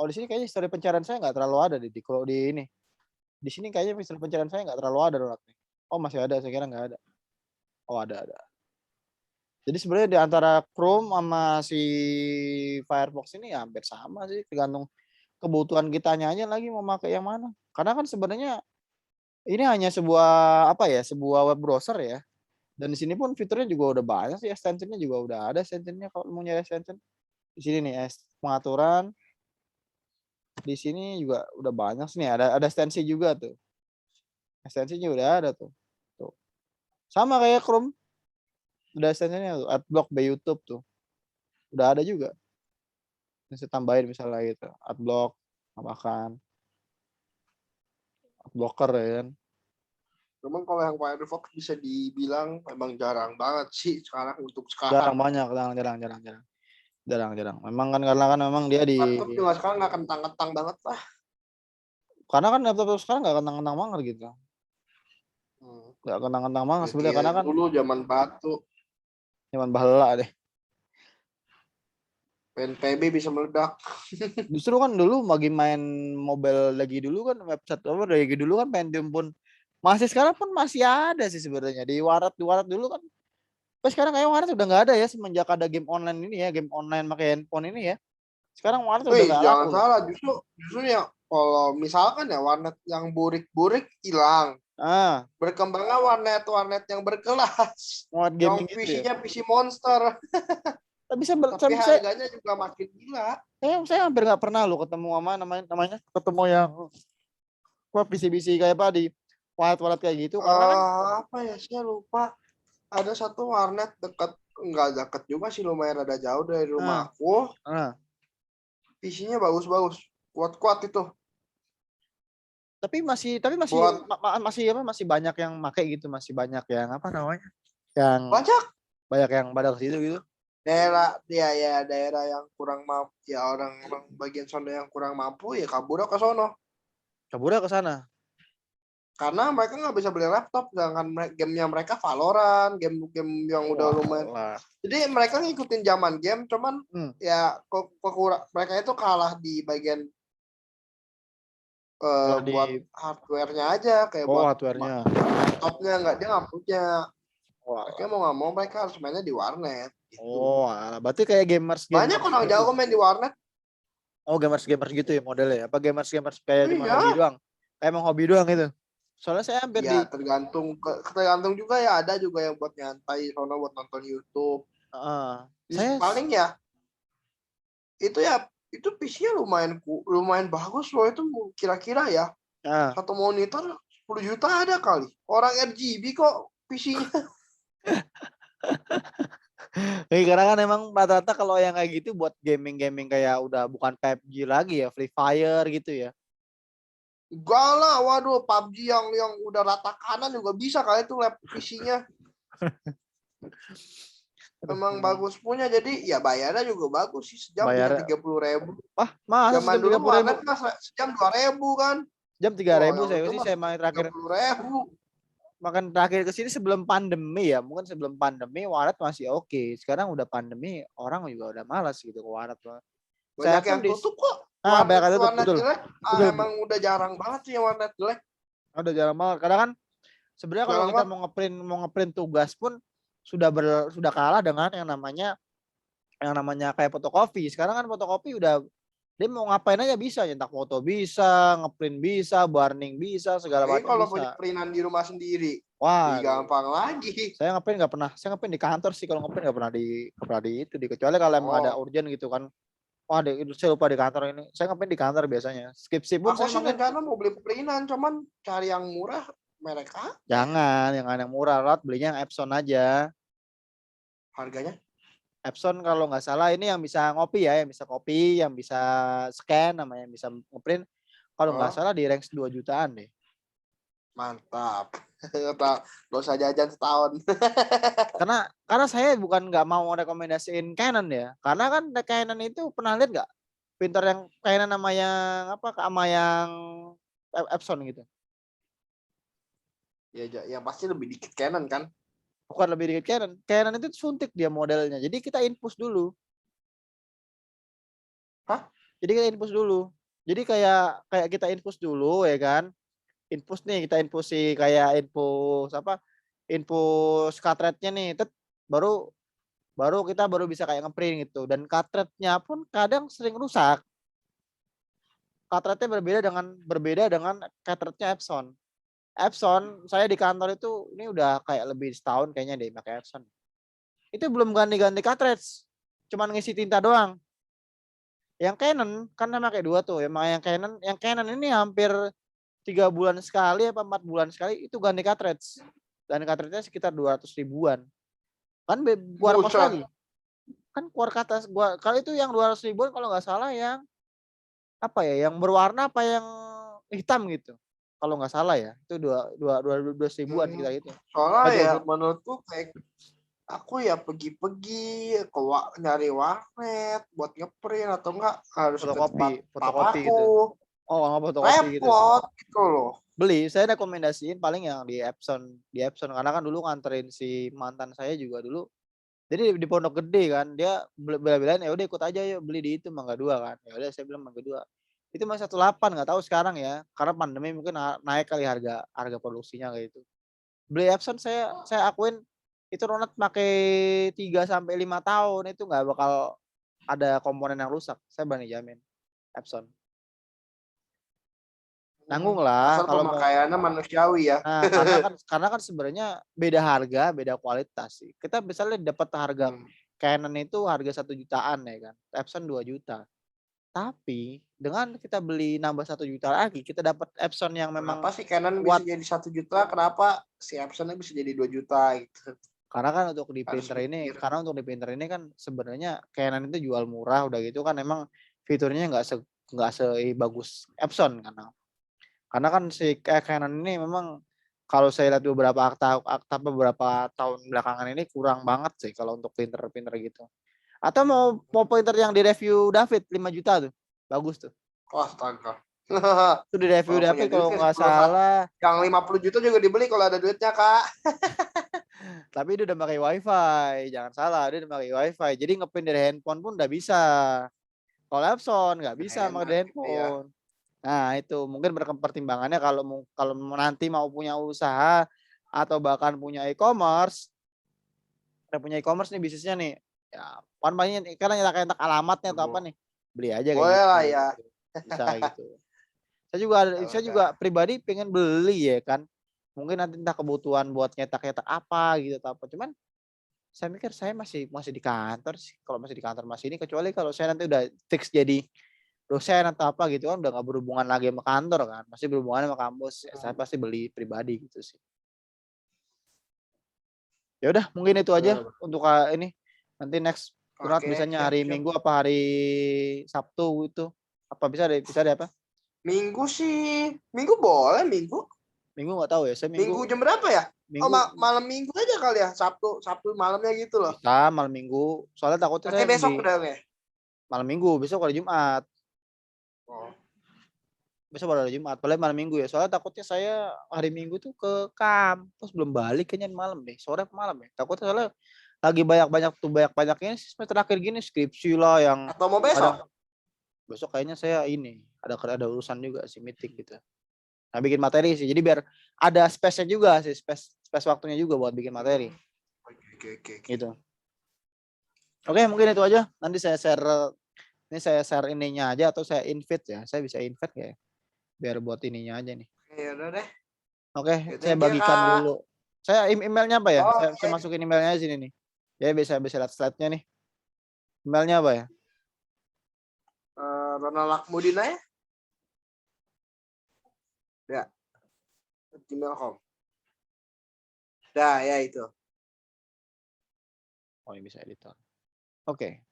Oh di sini kayaknya histori pencarian saya nggak terlalu ada di kalau di ini. Di sini kayaknya histori pencarian saya nggak terlalu ada Donat. Oh masih ada, saya kira nggak ada. Oh ada. Jadi sebenarnya di antara Chrome sama si Firefox ini ya hampir sama sih, tergantung kebutuhan kitanya aja lagi mau pakai yang mana. Karena kan sebenarnya ini hanya sebuah sebuah web browser ya. Dan di sini pun fiturnya juga udah banyak sih, extensionnya juga udah ada extensionnya kalau mau nyari extension. Di sini nih pengaturan. Di sini juga udah banyak sih nih, ada extensi juga tuh. Extensinya udah ada tuh. Tuh. Sama kayak Chrome. Udah extensionnya tuh, Adblock by YouTube tuh. Udah ada juga. Bisa tambahin misalnya gitu, Adblock, tambahkan Adblocker ya kan. Cuman kalau yang Firefox bisa dibilang memang jarang banget sih untuk sekarang. Jarang banyak, jarang. Memang kan karena kan memang dia di laptop juga sekarang nggak kentang-kentang banget lah. Karena kan laptop sekarang nggak kentang-kentang banget gitu. Nggak kentang-kentang banget sebenarnya karena kan dulu zaman batu. Zaman baheula deh. PNPB bisa meledak. Justru kan dulu lagi main mobile lagi dulu kan website lagi dulu kan Pentium pun masih sekarang pun masih ada sih sebenarnya di warat dulu kan. Tapi sekarang kayak warat udah nggak ada ya semenjak ada game online ini ya, game online pakai handphone ini ya. Sekarang warat udah nggak laku. Jangan salah, justru ya kalau misalkan ya warnet yang burik-burik hilang. Berkembangnya warnet yang berkelas. Yang gitu PC-nya ya? PC monster. Tapi harganya juga makin gila. Saya hampir nggak pernah lo ketemu sama namanya ketemu yang PC kayak apa di walet kayak gitu. Karena apa ya, saya lupa. ada satu warnet dekat, enggak dekat juga sih, lumayan ada jauh dari Ah, rumah aku. ah. PC-nya bagus-bagus, kuat-kuat itu. Tapi masih Buat masih apa masih banyak yang make gitu, masih banyak yang apa namanya? Yang banyak banyak yang pada ke situ gitu. daerah, ya daerah yang kurang mampu, ya orang-orang bagian sono yang kurang mampu ya kabur ke sono. Kaburnya ke sana. Karena mereka nggak bisa beli laptop, sedangkan gamenya mereka Valorant, game-game yang udah lumayan. Wah. Jadi mereka ngikutin zaman game, cuman Hmm. ya mereka itu kalah di bagian Malah di buat hardware-nya aja, kayak buat hardware-nya. laptopnya dia nggak punya. Wah. Mereka mau nggak mau mereka harus mainnya di warnet. Gitu. Oh, alah. Berarti kayak gamers Banyak orang gitu. jago main di warnet. Oh, gamers gitu ya modelnya. Apa gamers kayak cuma Iya. hobi doang? Kayak emang hobi doang itu. Soalnya saya hampir di Ya tergantung juga ya, ada juga yang buat nyantai sono buat nonton YouTube. saya Paling ya itu PC-nya lumayan bagus loh, itu kira-kira ya satu monitor 10 juta ada kali. Orang RGB kok PC-nya. karena kan emang rata-rata kalau yang kayak gitu buat gaming kayak udah bukan PUBG lagi ya, Free Fire gitu ya. Enggak lah, waduh, PUBG yang udah rata kanan juga bisa kali itu lap PC-nya. Emang bagus punya, jadi ya bayarnya juga bagus sih, sejam bisa Bayar 30.000. Wah, masa Zaman sejam dulu 30.000? warnet mas sejam 2.000 kan. Jam Wah, 3.000 yang saya itu sih mas saya main terakhir 30.000. makan terakhir ke sini sebelum pandemi ya. Mungkin sebelum pandemi warat masih oke. Sekarang udah pandemi, orang juga udah malas gitu ke warat. Saya Banyak pun yang tutup kok. banyak yang tutup, Warnet betul. jelek. Betul. Emang udah jarang banget sih yang warnet jelek. Udah jarang banget. Karena kan sebenarnya kalau Jarang kita banget. mau ngeprint tugas pun sudah kalah dengan yang namanya kayak fotokopi. Sekarang kan fotokopi udah dia mau ngapain aja bisa, nyetak foto bisa, ngeprint bisa, warning bisa, segala Ini macam kalau punya bisa. printan di rumah sendiri, Wah, lebih gampang lagi. saya ngeprint nggak pernah. Saya ngeprint di kantor sih, kalau ngeprint nggak pernah di itu, kecuali kalau emang ada Oh, urgent gitu kan. Wah, saya lupa di kantor ini. Saya ngeprint di kantor biasanya. Skripsi pun aku saya sih makin rencana mau beli printan, cuman cari yang murah merek apa? jangan yang murah, Rat, belinya yang Epson aja. Harganya? Epson kalau nggak salah ini yang bisa ngopi ya, yang bisa kopi, yang bisa scan, namanya yang bisa ngeprint. Kalau nggak Oh, salah di range 2 jutaan deh. mantap. Gak usah jajan setahun. Karena saya bukan nggak mau rekomendasiin Canon ya. Karena kan Canon itu pernah lihat nggak printer yang Canon sama yang apa sama yang Epson gitu. Ya, yang pasti lebih dikit Canon kan. Bukan lebih dikit Canon. Canon itu suntik dia modelnya. Jadi kita infus dulu. Hah? Jadi kita infus dulu. Jadi kayak kita infus dulu ya kan. Infus nih, kita infusi kayak infus apa? Infus cartridge-nya nih. Baru kita bisa kayak ngeprint gitu. Dan cartridge-nya pun kadang sering rusak. Cartridge-nya berbeda dengan cartridge-nya Epson. Epson, saya di kantor itu ini udah kayak lebih setahun kayaknya deh pakai Epson. Itu belum ganti-ganti cartridge. Cuman ngisi tinta doang. Yang Canon kan pakai dua tuh. Yang Canon ini hampir 3 bulan sekali apa 4 bulan sekali itu ganti cartridge. Dan cartridge-nya sekitar 200 ribuan. Kan keluar kos lagi. Kan keluar kata gua kalau itu yang 200 ribuan kalau nggak salah yang apa ya, yang berwarna apa yang hitam gitu. Kalau nggak salah ya, itu 2 ribuan sekitar itu. Soalnya ya Jauh. menurutku kayak aku ya pergi-pergi nyari warnet buat ngeprint atau enggak harus ke tempat fotokopi papaku. gitu. Oh, nggak fotokopi gitu. Repot gitu loh. Beli, saya rekomendasiin paling yang di Epson karena kan dulu nganterin si mantan saya juga dulu. Jadi di Pondok Gede kan, dia bela-belain ya udah ikut aja yuk beli di itu Mangga 2 kan. Ya udah saya bilang Mangga 2. Itu masih 18 nggak tahu sekarang ya. Karena pandemi mungkin naik kali harga produksinya kayak gitu. Beli Epson saya akuin itu Ronald pakai 3 sampai 5 tahun itu nggak bakal ada komponen yang rusak. Saya berani jamin. Epson. Nanggung lah Asal kalau mau. pemakaiannya manusiawi ya. Nah, karena kan sebenarnya beda harga, beda kualitas sih. Kita misalnya dapat harga Canon itu harga 1 jutaan ya kan. Epson 2 juta. Tapi dengan kita beli nambah 1 juta lagi, kita dapat Epson yang memang Kenapa sih Canon bisa kuat. jadi 1 juta? Kenapa si Epson bisa jadi 2 juta gitu? Karena kan untuk di Harus printer ini, mikir. karena untuk di printer ini kan sebenarnya Canon itu jual murah udah gitu kan emang fiturnya nggak sebagus Epson karena kan si Canon ini memang kalau saya lihat beberapa tahun belakangan ini kurang banget sih kalau untuk printer-printer gitu. Atau mau printer yang di review David 5 juta tuh. Bagus tuh. Wah, astaga. Itu di review Kalau punya David duit kalau kan nggak salah. yang 50 juta juga dibeli kalau ada duitnya, Kak. Tapi dia udah pakai wifi. Jangan salah, dia udah pakai wifi. Jadi ngeprint dari handphone pun udah bisa. Kalau Epson nggak bisa pakai Enak dari gitu ya. handphone. Nah itu mungkin pertimbangannya kalau nanti mau punya usaha atau bahkan punya e-commerce, punya e-commerce nih bisnisnya nih, ya kan banyak karena nyetak alamatnya atau apa nih, beli aja kayak Boleh gitu, lah ya. bisa kayak gitu. Saya juga Udah. pribadi pengen beli ya kan, mungkin nanti entah kebutuhan buat nyetak-nyetak apa gitu atau apa, cuman saya mikir saya masih di kantor sih, kalau masih di kantor masih ini kecuali kalau saya nanti udah fix jadi dosen atau apa gitu kan udah nggak berhubungan lagi sama kantor kan, masih berhubungan sama kampus, ya saya pasti beli pribadi gitu sih. Ya udah mungkin itu aja untuk ini. Nanti next Kunat Oke, bisanya siap, hari siap. Minggu apa hari Sabtu itu? Apa bisa deh apa? Minggu sih. Minggu boleh, Minggu. Minggu nggak tahu ya. Saya Minggu Minggu jam berapa ya? Oh, Minggu malam Minggu aja kali ya. Sabtu malamnya gitu loh. bisa malam Minggu. Soalnya takutnya Berarti saya besok di udah ya? malam Minggu, besok hari Jumat. Oh. Besok baru hari Jumat, padahal malam Minggu ya. Soalnya takutnya saya hari Minggu tuh ke kampus belum balik kayaknya malam deh. Sore apa malam ya? Takutnya soalnya lagi banyak-banyaknya semester akhir gini skripsi lah yang Atau mau besok? kadang besok kayaknya saya ini ada urusan juga sih meeting gitu. Nah, bikin materi sih. Jadi biar ada space-nya juga sih, space waktunya juga buat bikin materi. Oke. Gitu. Oke, mungkin itu aja. Nanti saya share ininya aja atau saya invite ya. Saya bisa invite ya. Biar buat ininya aja nih. Ya udah deh. Oke, saya Thank you, bagikan Kak. dulu. Saya emailnya apa ya? Saya Oke. masukin emailnya sini nih. Ya bisa lihat slide-nya nih. Emailnya apa ya? Ronald Lakmudina ya? Ya. Gmail.com. Dah, ya itu. Oh, ini bisa editor. Oke.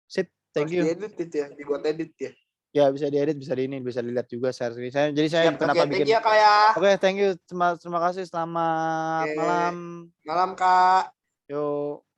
Sip, thank you. Diedit itu ya, dibuat edit ya. Ya bisa diedit, bisa bisa dilihat juga share screen. Jadi saya Siap, kenapa oke, bikin? thank you, Kak ya. Oke, thank you. Terima kasih. Selamat Oke. malam. Malam, Kak. Yuk.